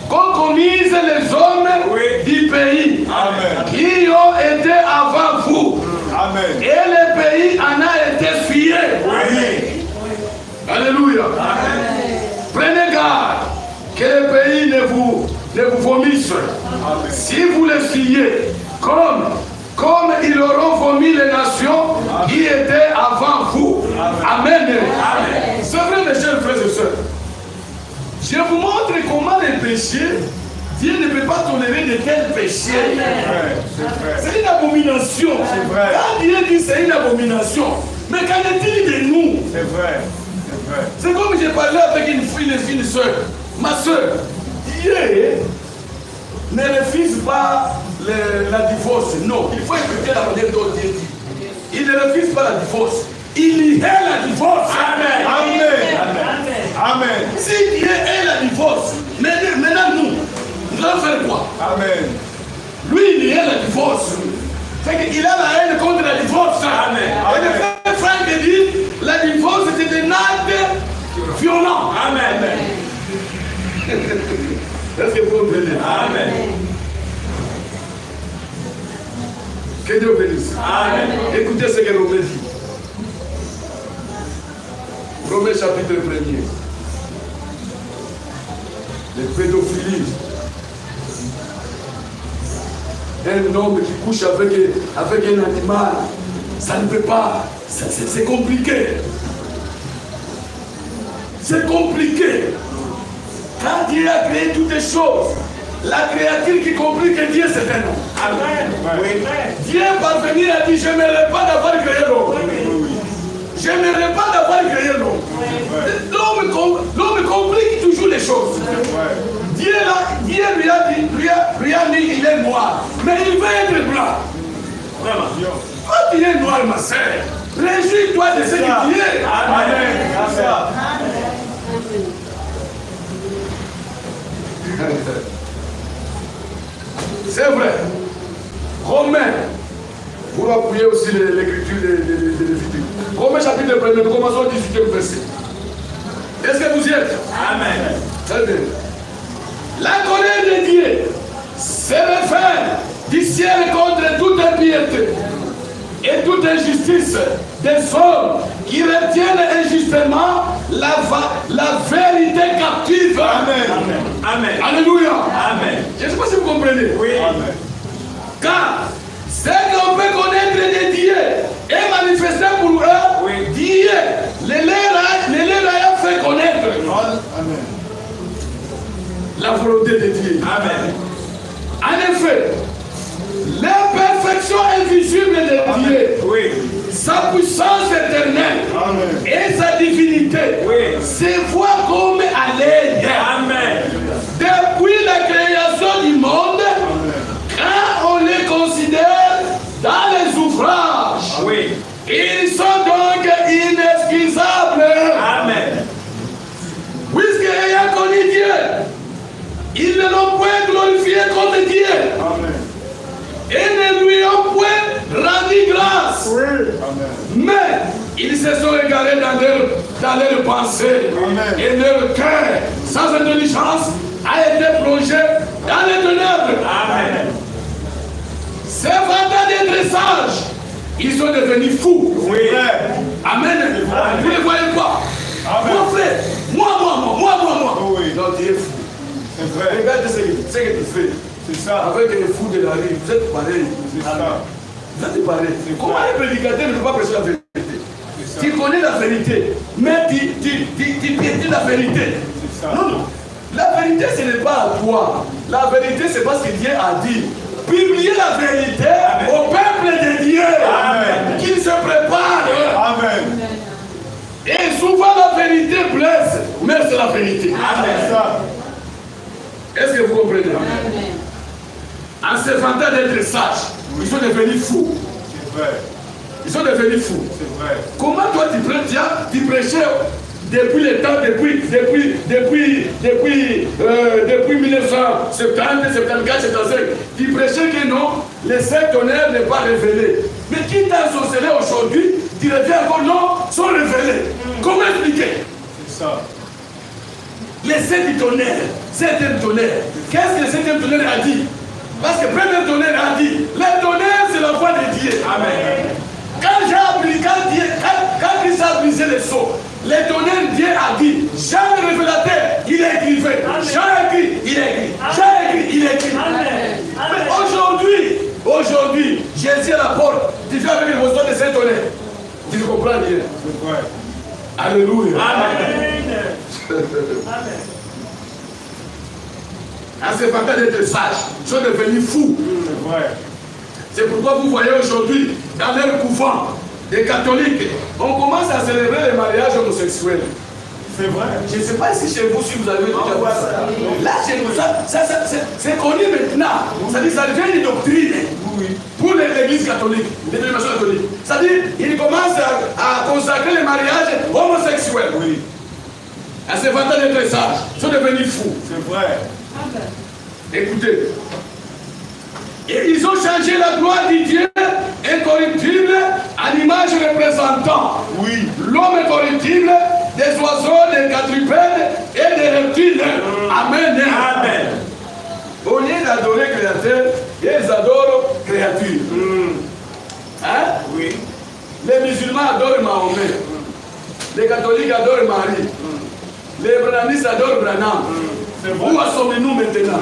qu'ont commises les hommes du pays. Amen. Qui ont été avant vous. Amen. Et le pays en a été fuyé. Oui. Alléluia. Amen. Prenez garde que le pays ne vous vomisse. Amen. Si vous le fuyez, comme ils auront vomi les nations qui étaient avant vous. Amen. Amen. Amen. C'est vrai, mes chers frères et sœurs. Je vous montre comment les péchés, Dieu ne peut pas tolérer de tels péchés. C'est une abomination. C'est vrai. Quand Dieu dit c'est une abomination, mais qu'en est-il de nous? C'est vrai. C'est vrai. C'est comme j'ai parlé avec une soeur. Ma soeur, Dieu ne refuse pas la divorce. Non, il faut écouter la manière dont Dieu dit. Il ne refuse pas la divorce. Il hait la divorce. Amen. Amen. Amen. Amen. Si Dieu hait la divorce, maintenant nous allons faire quoi? Amen. Lui, il hait la divorce. C'est qu'il a la haine contre la divorce. Amen. Et le frère Franck dit, la divorce c'est un acte violent. Amen. Est-ce que vous comprenez? Amen. Que Dieu bénisse. Amen. Écoutez ce que Romain dit. Romain chapitre 1er. Les pédophilie. Un homme qui couche avec un animal, ça ne peut pas. C'est compliqué. C'est compliqué. Quand Dieu a créé toutes les choses, la créature qui compris que Dieu c'est un homme. Amen. Oui. Dieu parvenu a dit, je n'aimerais pas d'avoir créé l'homme. Je n'aimerais pas d'avoir créé l'homme. L'homme complique toujours les choses. Dieu lui a dit, il est noir, mais il veut être blanc. Vraiment. Quand il est noir, ma sœur, réjouis-toi de ce que tu es. Amen. C'est vrai. Romains, vous appuyez aussi l'écriture de Lévitique. Romains chapitre 1er, nous commençons au 18e verset. Est-ce que vous y êtes? Amen. Très bien. La colère de Dieu se révèle du ciel contre toute impiété et toute injustice des hommes qui retiennent injustement la vérité captive. Amen. Amen. Alléluia. Amen. Je ne sais pas si vous comprenez. Oui. Amen. Car ce qu'on peut connaître de Dieu est manifesté pour eux. Oui. Dieu les a fait connaître. Amen. La volonté de Dieu. Amen. En effet, l'imperfection invisible de Dieu, oui, sa puissance éternelle, amen, et sa divinité, oui, se voient comme à l'œil. Amen. Depuis la création du monde, amen, quand on les considère dans les ouvrages, oui, ils sont donc inexcusables. Amen. Puisque ayant connu Dieu, ils ne l'ont point glorifié comme Dieu. Amen. Et ne lui ont point rendu grâce. Oui. Amen. Mais ils se sont égarés dans leur pensée. Amen. Et leur cœur, sans intelligence, a été plongé dans les ténèbres. Amen. Se vantant d'être sages, ils sont devenus fous. Oui. Amen. Amen. Vous ne voyez pas? Amen. Mon frère, moi. Oui. Non, tu es fou. C'est vrai. Regarde ce que tu fais. C'est ça. Avec les fous de la rue, vous êtes pareil. C'est ça. Vous êtes pareil. Comment un prédicateur ne peut pas prêcher la vérité? C'est Tu connais la vérité, mais tu piétines la vérité. Non, non. La vérité, ce n'est pas à toi. La vérité, c'est parce que Dieu a dit. Publier la vérité au peuple de Dieu. Amen. Qu'il se prépare. Amen. Et souvent la vérité blesse, mais c'est la vérité. Amen. Est-ce que vous comprenez? Amen. En se vantant d'être sages, ils sont devenus fous. C'est vrai. Ils sont devenus fous. C'est vrai. Comment toi tu prêchais depuis le temps, depuis 1970, 74, 75, tu prêchais que non, les 7 tonnerres n'est pas révélé. Mais qui t'a sorcelé aujourd'hui, tu reviens encore non, sont révélés. Comment expliquer? C'est ça. Les 7 tonnerres, 7e tonnerre. Qu'est-ce que le 7e tonnerre a dit? Parce que le premier tonnerre a dit, le tonnerre c'est la voix de Dieu. Amen. Quand Christ a brisé les sceaux, le tonnerre, Dieu a dit, Jean le révélateur, il a écrit. Jean a écrit, il a écrit. Jean a écrit, il a écrit. Mais aujourd'hui, Jésus à la porte, tu fais avec les besoins de ces tonnerres. Tu ne comprends rien. C'est vrai. Alléluia. Amen. En se vantant d'être sages, ils sont devenus fous. C'est vrai. C'est pourquoi vous voyez aujourd'hui, dans leur couvent, des catholiques, on commence à célébrer les mariages homosexuels. C'est vrai. Je ne sais pas si chez vous, si vous avez déjà vu ça. Là, chez nous, c'est connu maintenant. Ça dit, ça devient une doctrine pour l'église catholique, les dénominations catholiques. C'est-à-dire, ils commencent à consacrer les mariages homosexuels. Oui. À se vantant d'être sages, ils sont devenus fous. C'est vrai. Écoutez. Et ils ont changé la gloire du Dieu incorruptible en image représentant l'homme incorruptible, des oiseaux, des quadrupèdes et des reptiles. Amen. Amen. Au lieu d'adorer créateur, ils adorent créature. Hein? Oui. Les musulmans adorent Mahomet. Les catholiques adorent Marie. Les brahmanistes adorent Branham. Où en sommes-nous maintenant?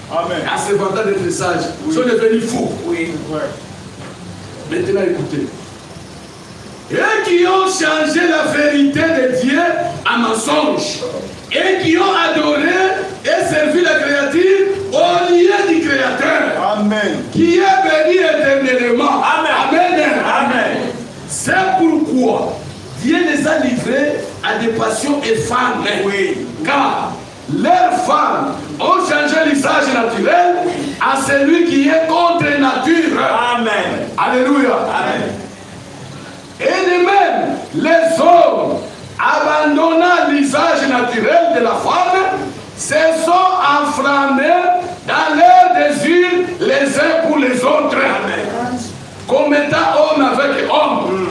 Amen. En se vantant d'être sages, ils sont devenus fous. Oui. Maintenant, écoutez. Et qui ont changé la vérité de Dieu en mensonge. Et qui ont adoré et servi la créature au lieu du Créateur. Amen. Qui est béni éternellement. Amen. Amen. Amen. C'est pourquoi Dieu les a livrés à des passions effanées. Oui. Car leurs femmes ont changé l'usage naturel à celui qui est contre nature. Amen. Alléluia. Amen. Et de même, les hommes, abandonnant l'usage naturel de la femme, se sont enflammés dans leurs désirs les uns pour les autres. Amen. Commettant homme avec homme.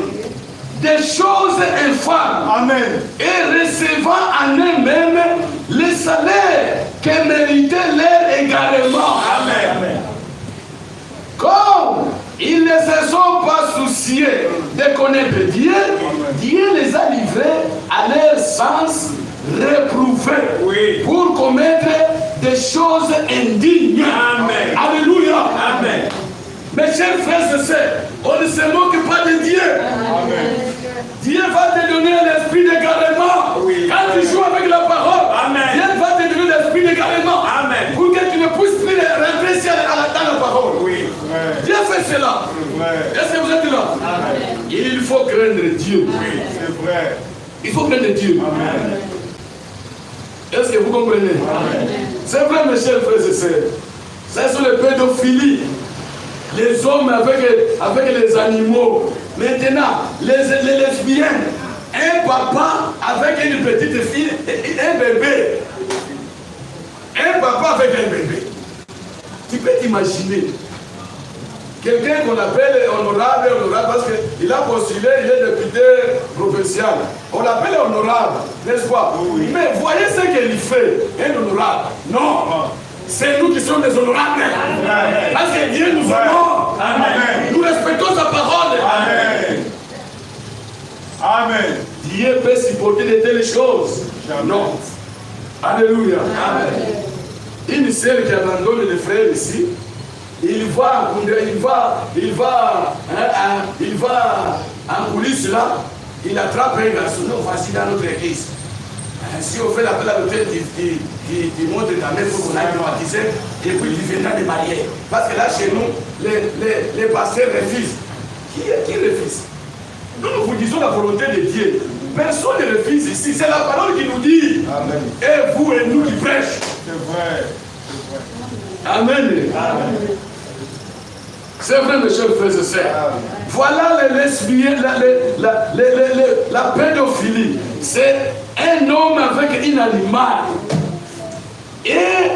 Des choses infâmes. Amen. Et recevant en eux-mêmes le salaire que méritaient leurs égarements. Amen. Comme ils ne se sont pas souciés de connaître Dieu, Dieu les a livrés à leur sens réprouvé pour commettre des choses indignes. Amen. Alléluia. Amen. Mes chers frères et sœurs, on ne se moque pas de Dieu. Amen. Dieu va te donner l'esprit d'égarement. Quand tu joues avec la parole, Dieu va te donner l'esprit d'égarement. Pour que tu ne puisses plus rentrer dans la parole. Dieu fait cela. Est-ce que vous êtes là? Amen. Il faut craindre Dieu. C'est vrai. Il faut craindre Dieu. Amen. Est-ce que vous comprenez? C'est vrai, mes chers frères et sœurs. C'est sur le pédophilie. Les hommes avec les animaux. Maintenant, les lesbiennes. Un papa avec une petite fille, un bébé. Un papa avec un bébé. Tu peux t'imaginer. Quelqu'un qu'on appelle honorable parce qu'il a postulé, il est député provincial. On l'appelle honorable, n'est-ce pas? Oui. Mais voyez ce qu'il fait, un honorable. Non. C'est nous qui sommes des honorables. Amen. Parce que Dieu nous honore. Amen. Nous respectons sa parole. Amen. Amen. Dieu peut supporter de telles choses. Jamais. Non. Alléluia. Amen. Une sœur qui abandonne les frères ici, il va en coulisses là, il attrape un garçon. Non, voici dans notre église. Si on fait l'appel à l'hôtel, tu montres ta main pour qu'on aille nous baptiser, et puis tu viendras de marier. Parce que là, chez nous, les pasteurs refusent. Qui refuse? Nous vous disons la volonté de Dieu. Personne ne refuse ici. C'est la parole qui nous dit. Amen. Et vous et nous qui prêchent. C'est vrai. Amen. Amen. C'est vrai, mes chers frères et sœurs. Voilà les lesbiennes, la pédophilie. C'est un homme avec un animal. Et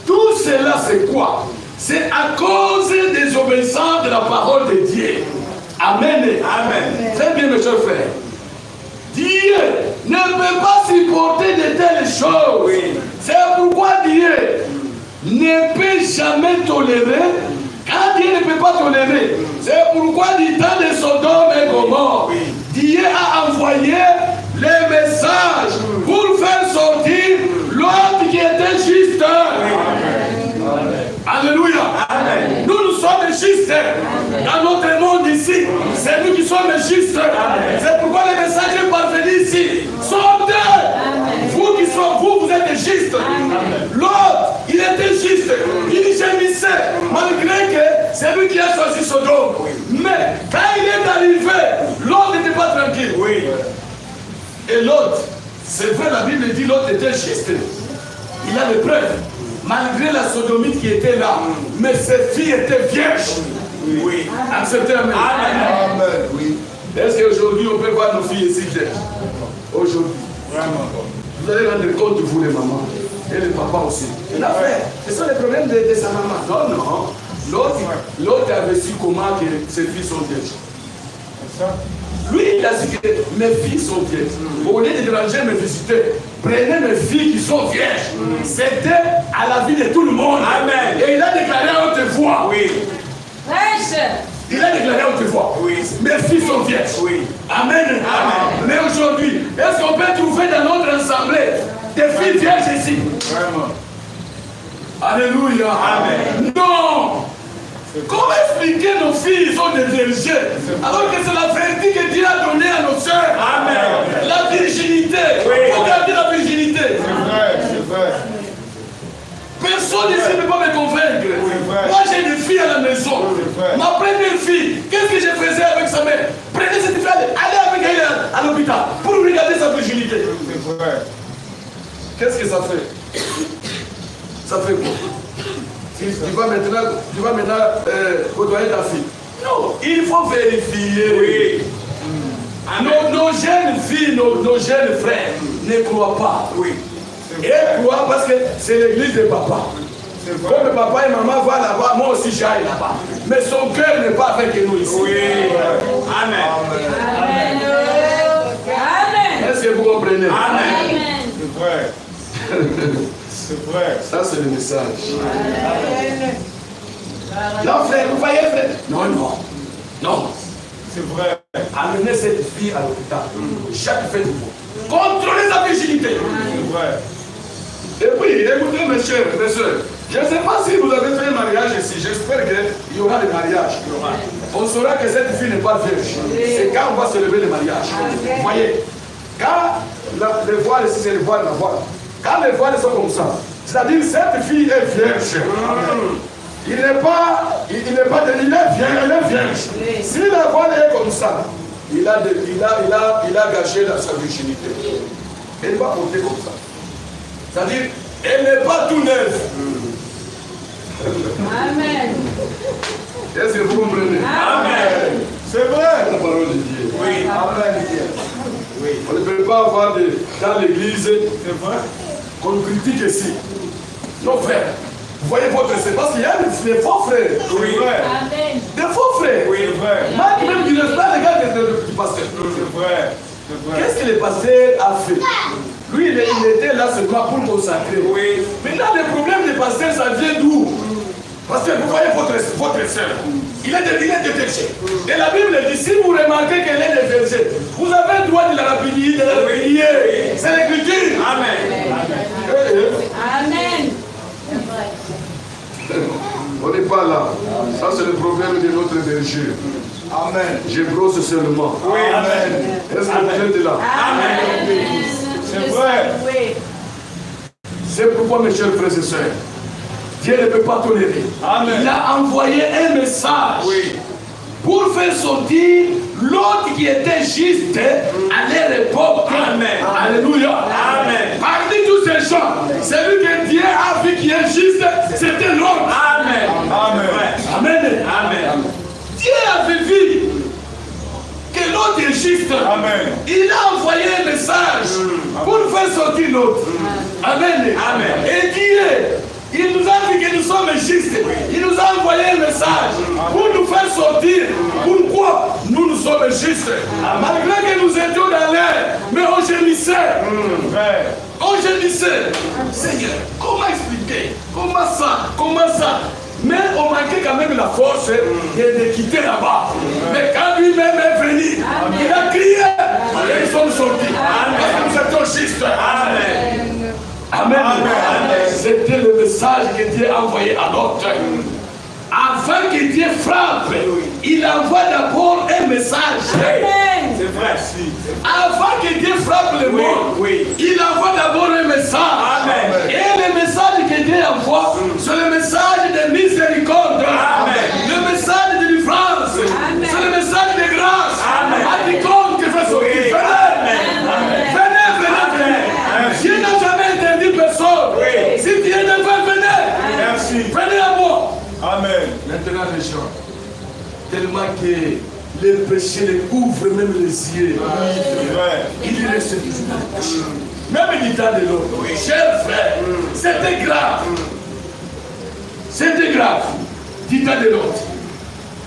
tout cela, c'est quoi? C'est à cause des obéissances de la parole de Dieu. Amen. Amen. Très bien, mes chers frères. Dieu ne peut pas supporter de telles choses. Oui. C'est pourquoi Dieu ne peut jamais tolérer. Quand Dieu ne peut pas tolérer, c'est pourquoi du temps de Sodome et Gomorrhe, oui, Dieu a envoyé les messages pour faire sortir l'autre qui était juste. Amen. Alléluia. Amen. Nous sommes justes. Dans notre monde ici, c'est nous qui sommes justes. C'est pourquoi les messages sont parvenus ici. Sortez. Vous êtes justes. L'autre, il était juste. Il gémissait. Malgré que c'est lui qui a choisi Sodome. Mais quand il est arrivé, l'autre n'était pas tranquille. Oui. Et l'autre, c'est vrai, la Bible dit l'autre était juste. Il a les preuves. Malgré la sodomite qui était là, mais ses filles étaient vierges. Oui. Acceptez. Amen. Amen. Oui. Est-ce qu'aujourd'hui on peut voir nos filles ici vierges? Aujourd'hui. Vraiment. Vous allez rendre compte de vous les mamans et les papas aussi. Ce sont les problèmes de sa maman. Non. L'autre avait su comment que ses filles sont vierges. Lui, il a dit que mes filles sont vierges. Au lieu de déranger mes visiteurs, prenez mes filles qui sont vierges. C'était à la vie de tout le monde. Amen. Et il a déclaré à haute voix. Oui. Il a déclaré à haute voix. Oui. Mes filles sont vierges. Oui. Amen. Amen. Mais aujourd'hui, est-ce qu'on peut trouver dans notre assemblée des filles vierges ici? Vraiment. Alléluia. Amen. Non. Comment expliquer nos filles sont des vierges alors que c'est la vérité que Dieu a donnée à nos sœurs? Amen. La virginité. Il faut garder la virginité. C'est vrai. Personne ici ne peut pas me convaincre. Moi j'ai des filles à la maison. Ma première fille, qu'est-ce que je faisais avec sa mère? Prenez cette fille, allez avec elle à l'hôpital pour regarder sa virginité. Qu'est-ce que ça fait? Ça fait quoi? Tu vas maintenant côtoyer ta fille. Non, il faut vérifier. Oui. Nos jeunes filles, nos jeunes frères ne croient pas. Oui. Et croient parce que c'est l'église de papa. Comme papa et maman vont là-bas, moi aussi j'aille là-bas. Mais son cœur n'est pas avec nous ici. Oui. Amen. Amen. Amen. Est-ce que vous comprenez? Amen. C'est vrai. C'est vrai. Ça, c'est le message. Amen. Non, frère, vous voyez, frère? Non. C'est vrai. Amenez cette fille à l'hôpital. Chaque fin de mois. Contrôlez sa virginité. C'est vrai. Et puis, écoutez, mes chers, mes soeurs, je ne sais pas si vous avez fait un mariage ici. J'espère qu'il y aura des mariages. On saura que cette fille n'est pas vierge. C'est quand on va célébrer le mariage. Vous voyez, quand les voiles ici, c'est les voiles, la voile. Quand les voiles sont comme ça, c'est-à-dire cette fille est vierge. Il est vierge. Si la voile est comme ça, il a gâché sa virginité. Elle va porter comme ça. C'est-à-dire, elle n'est pas tout neuve. Amen. Est-ce que vous comprenez? Amen. C'est vrai, la parole de Dieu. Oui. Amen. Oui. On ne peut pas avoir dans l'église, c'est vrai, qu'on critique ici. Non, frère. Vous voyez votre c'est parce qu'il y a des faux frères. Oui. Amen. Des faux frères. Oui, vrai. Même qui ne sont pas les gars du pasteur. C'est vrai. Qu'est-ce que le pasteur a fait? Lui, il était là seulement pour consacrer. Oui. Maintenant, le problème des pasteurs, ça vient d'où? Parce que vous voyez votre soeur, il est détaché. Et la Bible dit, si vous remarquez qu'elle est détachée, vous avez le droit de la rapidité, de la prier. C'est l'écriture. Amen. Amen. Amen. On On n'est pas là. Ça, c'est le problème de notre berger. Amen. Je brosse seulement. Oui, amen. Est-ce que vous êtes là? Amen. C'est vrai. Oui. C'est pourquoi, mes chers frères et sœurs, Dieu ne peut pas tolérer. Amen. Il a envoyé un message Oui. pour faire sortir l'autre qui était juste à leur époque. Amen. Alléluia. Amen. Parmi tous ces gens, celui que Dieu a vu qui est juste, c'était l'autre. Amen. Amen. Amen. Amen. Dieu avait vu que l'autre est juste. Amen. Il a envoyé un message pour faire sortir l'autre. Amen. Amen. Et Dieu, il nous a dit que nous sommes justes. Il nous a envoyé un message pour nous faire sortir. Pourquoi nous sommes justes? Malgré que nous étions dans l'air, mais on gémissait. Vrai. On gémissait. Seigneur, comment expliquer? Comment ça? Comment ça? Mais on manquait quand même la force de quitter là-bas. Mais quand lui-même est venu, il a crié et ils sont sortis. Parce que nous étions justes. Amen. Amen. Amen. C'était le message que Dieu a envoyé à l'autre. Afin que Dieu frappe, il envoie d'abord un message. Amen. C'est vrai. Si. Avant que Dieu frappe le monde, Oui. il envoie d'abord un message. Amen. Et le message que Dieu envoie, c'est le message de miséricorde. Amen. Le message de délivrance. Amen. C'est le message de grâce. Amen. À quiconque qui fait sortir. Oui. Venez. Venez. Dieu n'a jamais interdit personne. Oui. Si Dieu ne veut, venez. Merci. Venez à moi. Amen. Maintenant, les gens, tellement que les péchés les couvrent même les yeux. C'est vrai. Il reste toujours dans le péché. Même du temps de l'autre. Chers frères, c'était grave. C'était grave. Du temps de l'autre.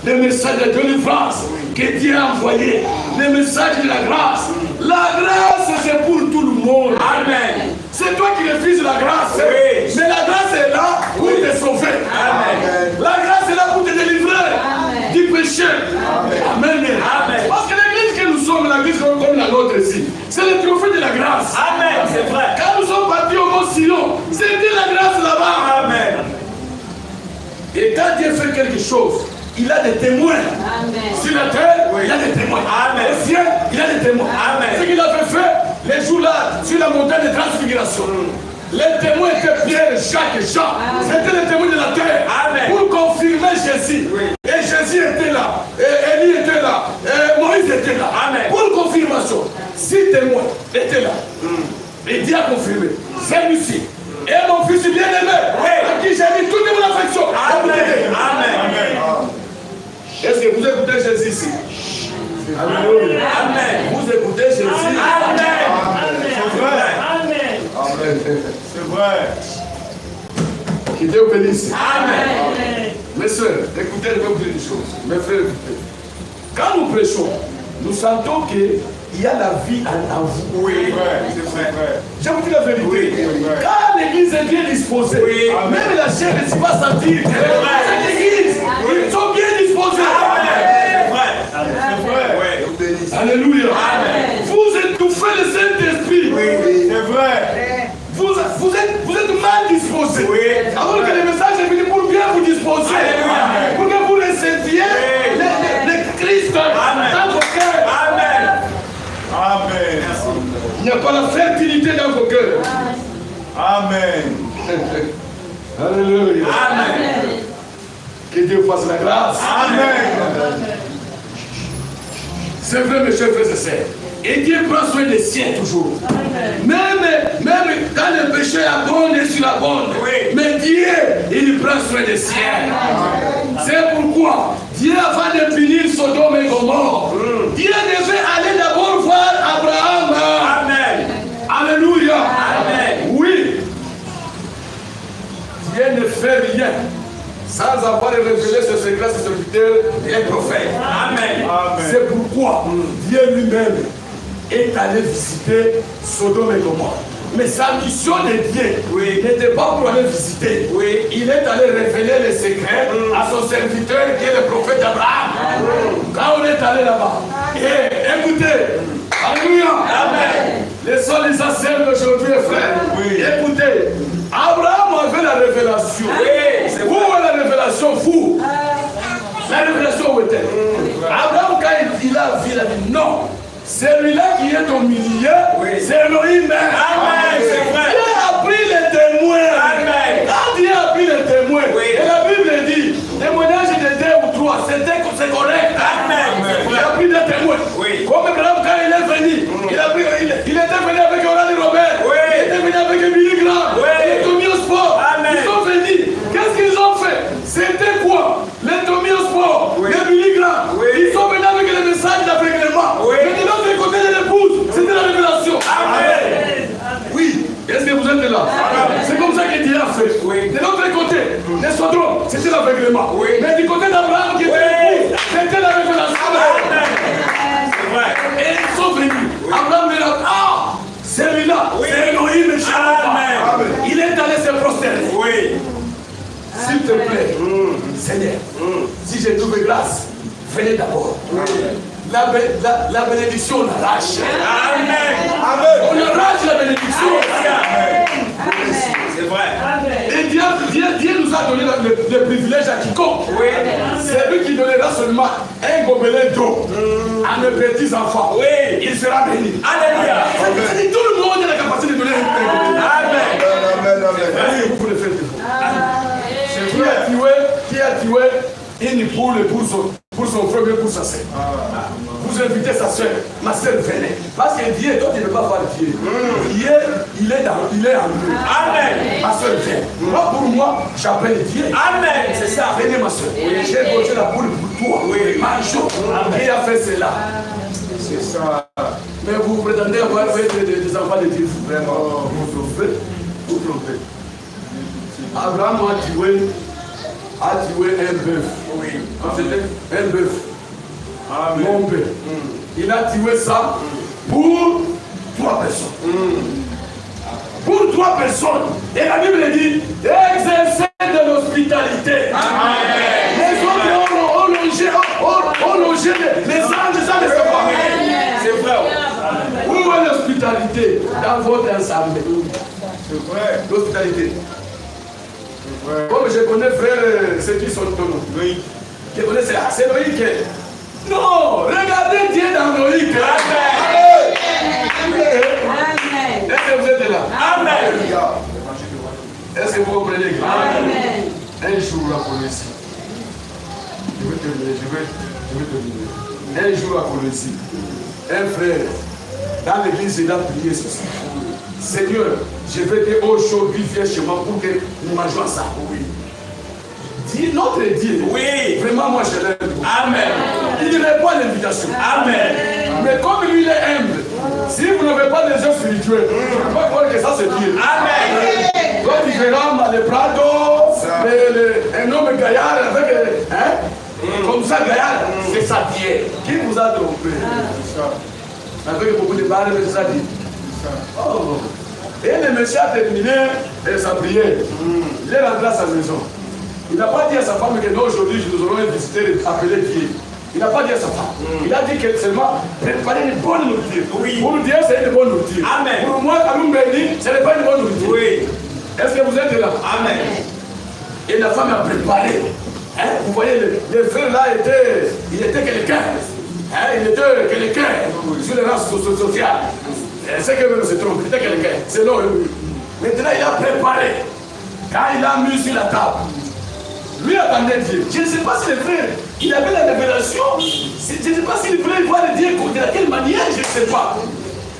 Le message de délivrance que Dieu a envoyé. Le message de la grâce. La grâce, c'est pour tout le monde. Amen. C'est toi qui refuses la grâce. Oui. Mais la grâce est là pour te sauver. Amen. La grâce est là pour te délivrer du péché. Amen. Amen. Parce que l'église que nous sommes, l'église comme la nôtre ici, c'est le trophée de la grâce. Amen. C'est vrai. Quand nous sommes partis au Mont Sion, c'était la grâce là-bas. Amen. Et quand Dieu fait quelque chose, il a des témoins. Amen. Sur la terre, il a des témoins. Amen. Au ciel, il a des témoins. Amen. Ce qu'il avait fait les jours-là sur la montagne de transfiguration. Les témoins étaient Pierre, Jacques et Jean. C'était les témoins de la terre. Amen. Pour confirmer Jésus. Oui. Et Jésus était là. Et Élie était là. Et Moïse était là. Amen. Pour confirmation. 6 témoins étaient là. Et Dieu a confirmé. Celui-ci est mon fils bien-aimé. Oui. À qui j'ai mis toute mon affection. Amen. Écoutez. Amen. Est-ce que vous écoutez Jésus ici? Alléluia. Amen. Vous écoutez Jésus? Amen. C'est vrai. Amen. C'est vrai. Que Dieu bénisse. Amen. Mes soeurs, écoutez, je vais vous dire une chose. Mes frères, écoutez. Quand nous prêchons, nous sentons qu'il y a la vie en vous. Oui. C'est vrai. C'est vrai. Je vous dis la vérité. Oui, c'est vrai. Quand l'église est bien disposée, Oui. même la chair ne s'est pas sentir. Cette église, ils sont bien disposés. C'est vrai. C'est vrai. Oui. Alléluia. Amen. Vous étouffez le Saint-Esprit. Oui. C'est vrai. Vous êtes mal disposés. Oui. Alors que le message est venu pour bien vous disposer. Alléluia. Pour que vous ressentiez Oui. le Christ Amen. dans vos cœurs. Amen. Amen. Il n'y a pas la fertilité dans vos cœurs. Amen. Alléluia. Amen. Que Dieu fasse la grâce. Amen. C'est vrai, mes chers frères et sœurs. Et Dieu prend soin des siens toujours. Même quand le péché abonde et surabonde. Oui. Mais Dieu, il prend soin des siens. C'est pourquoi Dieu, avant de punir Sodome et Gomorrhe, Dieu devait aller d'abord voir Abraham. Amen. Alléluia. Amen. Oui. Dieu ne fait rien sans avoir révélé ce secret à ses serviteurs et prophètes. Amen. C'est pourquoi Dieu lui-même est allé visiter Sodome et Gomorrhe. Mais sa mission de Dieu n'était pas pour aller visiter. Il est allé révéler les secrets à son serviteur qui est le prophète Abraham. Quand on est allé là-bas, et écoutez, alléluia, amen. Les sols les enseignent aujourd'hui, frères. Écoutez, Abraham avait la révélation. Où est la révélation? révélation fou. La révélation où était. Abraham, quand il a vu, il a dit non. Celui-là qui est au milieu, c'est Elohim. Amen. C'est vrai. Dieu a pris les témoins. Amen. Quand Dieu a pris les témoins, et la Bible dit, témoignage de 2 ou 3, c'est correct. Amen. Il a pris des témoins. Comme Abraham, quand il est venu, il était venu avec Orlando Robert. Il était venu avec Billy Graham. Les Tommy Sport. Ils sont venus. Qu'est-ce qu'ils ont fait? C'était quoi? Les Tommy Sport, les Billy Graham. Ils sont venus avec les messages d'aveuglement. Mais de l'autre côté de l'épouse, c'était la révélation. Amen. Oui. Est-ce que vous êtes là? C'est comme ça que Dieu a fait. De l'autre côté, les Sodome, c'était l'aveuglement. Mais du côté d'Abraham qui était l'épouse, c'était la révélation. C'est vrai. Et ils sont venus. Abraham dit, ah, celui-là, c'est Elohim et Amen. Il est allé se prosterner. S'il te plaît, Seigneur, si j'ai trouvé grâce, venez d'abord. La bénédiction, on arrache. Amen. On arrache la bénédiction. C'est vrai. Et Dieu nous a donné le privilège à quiconque. C'est lui qui donnera seulement un gobelet d'eau à nos petits enfants. Il sera béni. Alléluia. Tout le monde a la capacité de donner un gobelet. Amen. Vous pouvez le faire. Qui a tué une poule pour son frère et pour sa sœur? Vous invitez sa soeur, ma soeur venez. Parce que Dieu, toi tu ne peux pas voir Dieu. Dieu, il est en nous. Amen. Ma soeur vient. Moi pour moi, j'appelle Dieu. Amen. C'est ça, venez ma soeur. J'ai posé la boule pour toi. Mangeons. Qui a fait cela? C'est ça. Mais vous prétendez avoir fait des enfants de Dieu. Vraiment, vous trompez. Abraham a tué un bœuf. C'était un bœuf. Mon bœuf. Il a tué ça pour 3 personnes. Pour 3 personnes. Et la Bible dit, exercer de l'hospitalité. Les autres ont logé les anges sans le savoir. C'est vrai. Où est l'hospitalité dans votre ensemble? C'est vrai. L'hospitalité. Comme je connais frère, ceux qui sont autonomes. Je connais ça. C'est Loïc. Non, regardez Dieu dans Loïc. Amen. Est-ce que vous êtes là? Amen. Est-ce que vous comprenez? Amen. Un jour, la police. Je vais terminer. Un jour, la police. Un frère, dans l'église, il a prié ceci. Seigneur, je veux qu'aujourd'hui vienne chez moi pour que nous mangeons ça. Dis notre Dieu. Vraiment, moi je l'aime. Amen. Il ne répond à l'invitation. Amen. Mais comme lui il est humble, si vous n'avez pas des yeux spirituels, vous ne pouvez pas croire que ça c'est Dieu. Amen. Donc il verra les Prado, un homme gaillard avec comme ça gaillard, c'est ça Dieu. Qui vous a trompé? Avec beaucoup de balles, c'est ça Dieu. Oh. Et le monsieur a terminé sa prière. Il est rentré à sa maison. Il n'a pas dit à sa femme que non, aujourd'hui nous aurons un visiteur appelé Dieu. Il n'a pas dit à sa femme. Il a dit que seulement préparer une bonne nourriture. Pour Dieu, c'est une bonne nourriture. Amen. Pour moi, Kaloum Béni, ce n'est pas une bonne nourriture. Est-ce que vous êtes là? Amen. Et la femme a préparé. Vous voyez, le frère là il était quelqu'un. Il était quelqu'un sur les races sociales. C'est que même se trompe, il était quelqu'un. C'est non. Maintenant, il a préparé. Quand il a mis sur la table, lui attendait Dieu. Je ne sais pas si le frère, il avait la révélation. Je ne sais pas s'il voulait voir Dieu de quelle manière, je ne sais pas.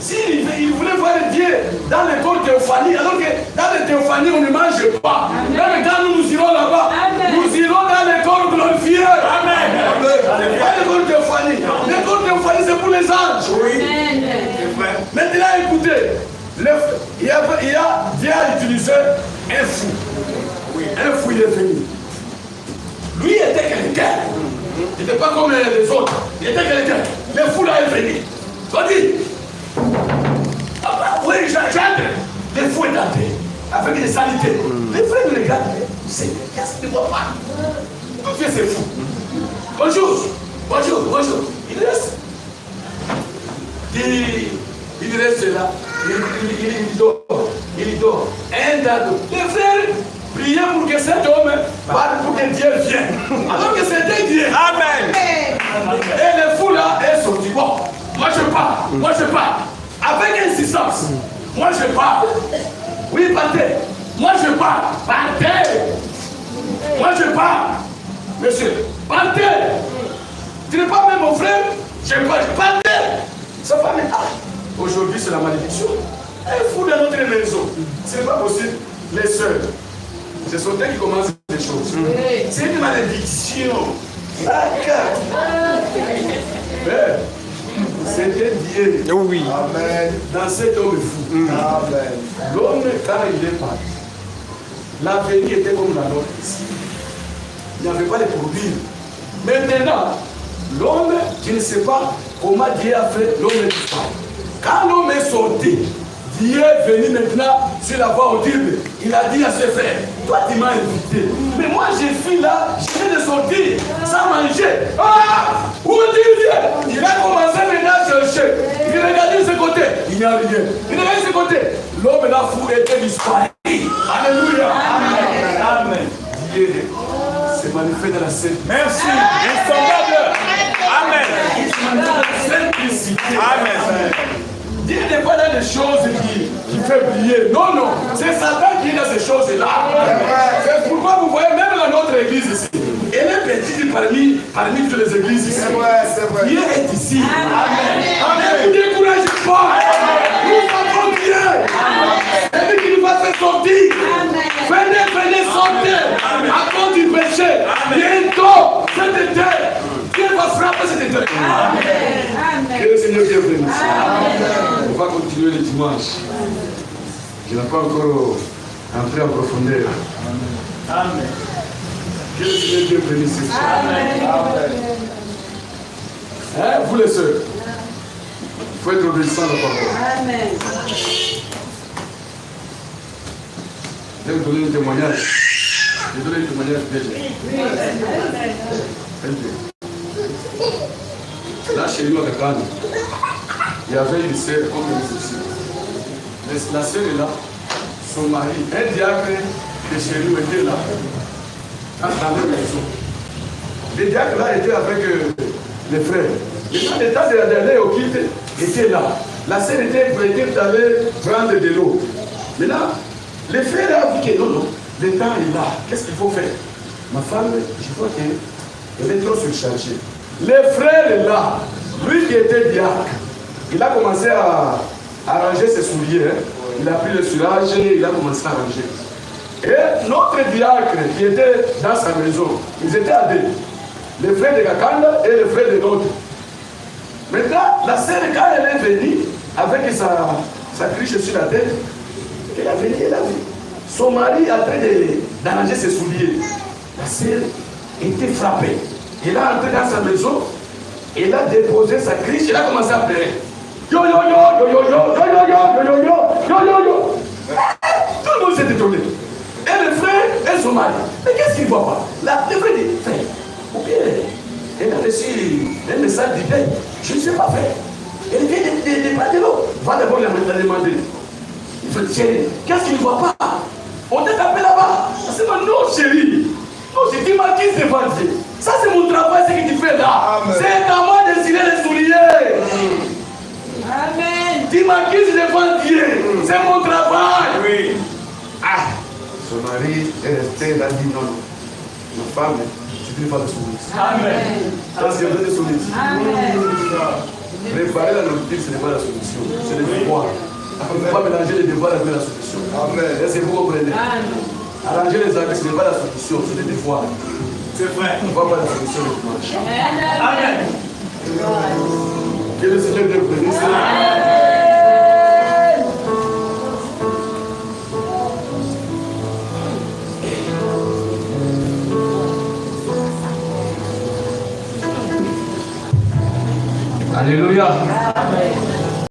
Il voulait voir Dieu dans le corps théophanie, alors que dans le théophanie, on ne mange pas. Même quand nous irons là-bas, nous irons dans le corps glorifié. Amen. Pas le corps théophanie. Le corps théophanie, c'est pour les anges. Oui. Maintenant, écoutez, Dieu a utilisé un fou. Un fou, il est venu. Lui était quelqu'un. Il n'était pas comme les autres. Il était quelqu'un. Le fou là est venu. Vas-y. Oui, j'entre. Le fou est entré. Avec des saletés. Les frères me regardent. Seigneur, qu'est-ce que tu ne vois pas? Tout fait, c'est fou. Bonjour. Il reste. Il reste là. Il dort. Un dado. Les frères priaient pour que cet homme Parle pour que Dieu vienne. Alors que c'était Dieu. Amen. Et le fou là est sorti. Bon, moi je pars. Moi je pars. Avec insistance. Moi je pars. Oui, partez. Moi je pars. Partez. Moi je pars. Monsieur, partez. Tu n'es pas même mon frère. Je pars. Partez. Sa femme est là. Aujourd'hui c'est la malédiction. Un fou dans notre maison. Ce n'est pas possible. Les sœurs. Ce sont elles qui commencent les choses. C'est une malédiction. C'était Dieu. Oui. Amen. Dans cet homme fou. Amen. L'homme, quand il est parti, l'avenir était comme la nôtre ici. Il n'y avait pas de produits. Maintenant, l'homme, tu ne sais pas comment Dieu a fait l'homme est disparu. Quand l'homme est sorti, Dieu est venu maintenant sur la voie audible. Il a dit à ses frères, toi tu m'as invité. Mais moi je suis là, je viens de sortir sans manger. Ah! Où est-il Dieu? Il a commencé maintenant à chercher. Il regardait de ce côté, il n'y a rien. Il regardait de ce côté, l'homme là fou était disparu. Alléluia. Amen. Amen. Dieu se manifeste dans la scène. Merci. Insondable. Amen. Il se manifeste dans la simplicité. Amen. Dieu n'est pas dans des choses qui fait briller. Non, non. C'est Satan qui est dans ces choses-là. C'est pourquoi vous voyez même dans notre église ici. Elle est petite parmi toutes les églises ici. C'est vrai. Dieu est ici. Amen. Ne vous découragez pas. Nous avons Dieu. C'est lui qui nous va faire sortir. Venez sortir. À cause du péché. Bientôt, cette terre. Dieu va frapper cette terre. Que le Seigneur Dieu bénisse. On va continuer le dimanche. Je n'ai pas encore entré en profondeur. Amen. Que le Seigneur Dieu bénisse. Amen. Hein, vous les sœurs, il faut être obéissant à la parole. Amen. Je vais vous donner un témoignage. Je vais donner un témoignage déjà. Là, chez nous, avec Anne, il y avait une sœur comme ceci. La sœur est là, son mari, un diacre de chez nous était là, dans la maison. Le diacre là était avec les frères. Le temps d'aller au kit était là. La sœur était prête d'aller prendre de l'eau. Maintenant, les frères ont dit que non, le temps est là. Qu'est-ce qu'il faut faire? Ma femme, je crois qu'elle est trop surchargée. Les frères là, lui qui était diacre, il a commencé à arranger ses souliers. Hein. Il a pris le soulage et il a commencé à arranger. Et notre diacre qui était dans sa maison, ils étaient à deux. Les frères de Kakanda et les frères de l'autre. Maintenant, la sœur, quand elle est venue avec sa cruche sur la tête, elle a vu. Son mari a train d'arranger ses souliers. La sœur était frappée. Il a entré dans sa maison, il a déposé sa cruche, il a commencé à pleurer. Yo yo yo yo yo yo yo yo yo yo yo yo yo. Tout le monde s'est étonné. Et le frère et son mari. Mais qu'est-ce qu'il ne voit pas? La frère dit, frère, ou bien elle a reçu un message divin. Je ne sais pas faire. Elle vient de prendre de l'eau. Va d'abord la demander. Il fait, chérie, qu'est-ce qu'il ne voit pas? On t'a tapé là-bas. C'est moi, non chérie. Non, je dis ma qui devant Dieu. Ça c'est mon travail, c'est ce que tu fais là. C'est à moi de tirer les souliers. Amen. Tu m'accuses devant Dieu. C'est mon travail. Oui. Ah. Son mari est resté, il a dit non. Ma femme, tu ne peux pas de souliers. Amen. Ça c'est un peu de souliers. Amen. Préparer la nourriture, ce n'est pas la solution. C'est le devoir. Il ne faut pas mélanger les devoirs avec la solution. Amen. Est-ce que vous comprenez? Arranger les habits, ce n'est pas la solution, c'est le devoir. C'est vrai. On ne voit pas la solution le dimanche. Amen. Que le Seigneur te bénisse. Alléluia. Amen.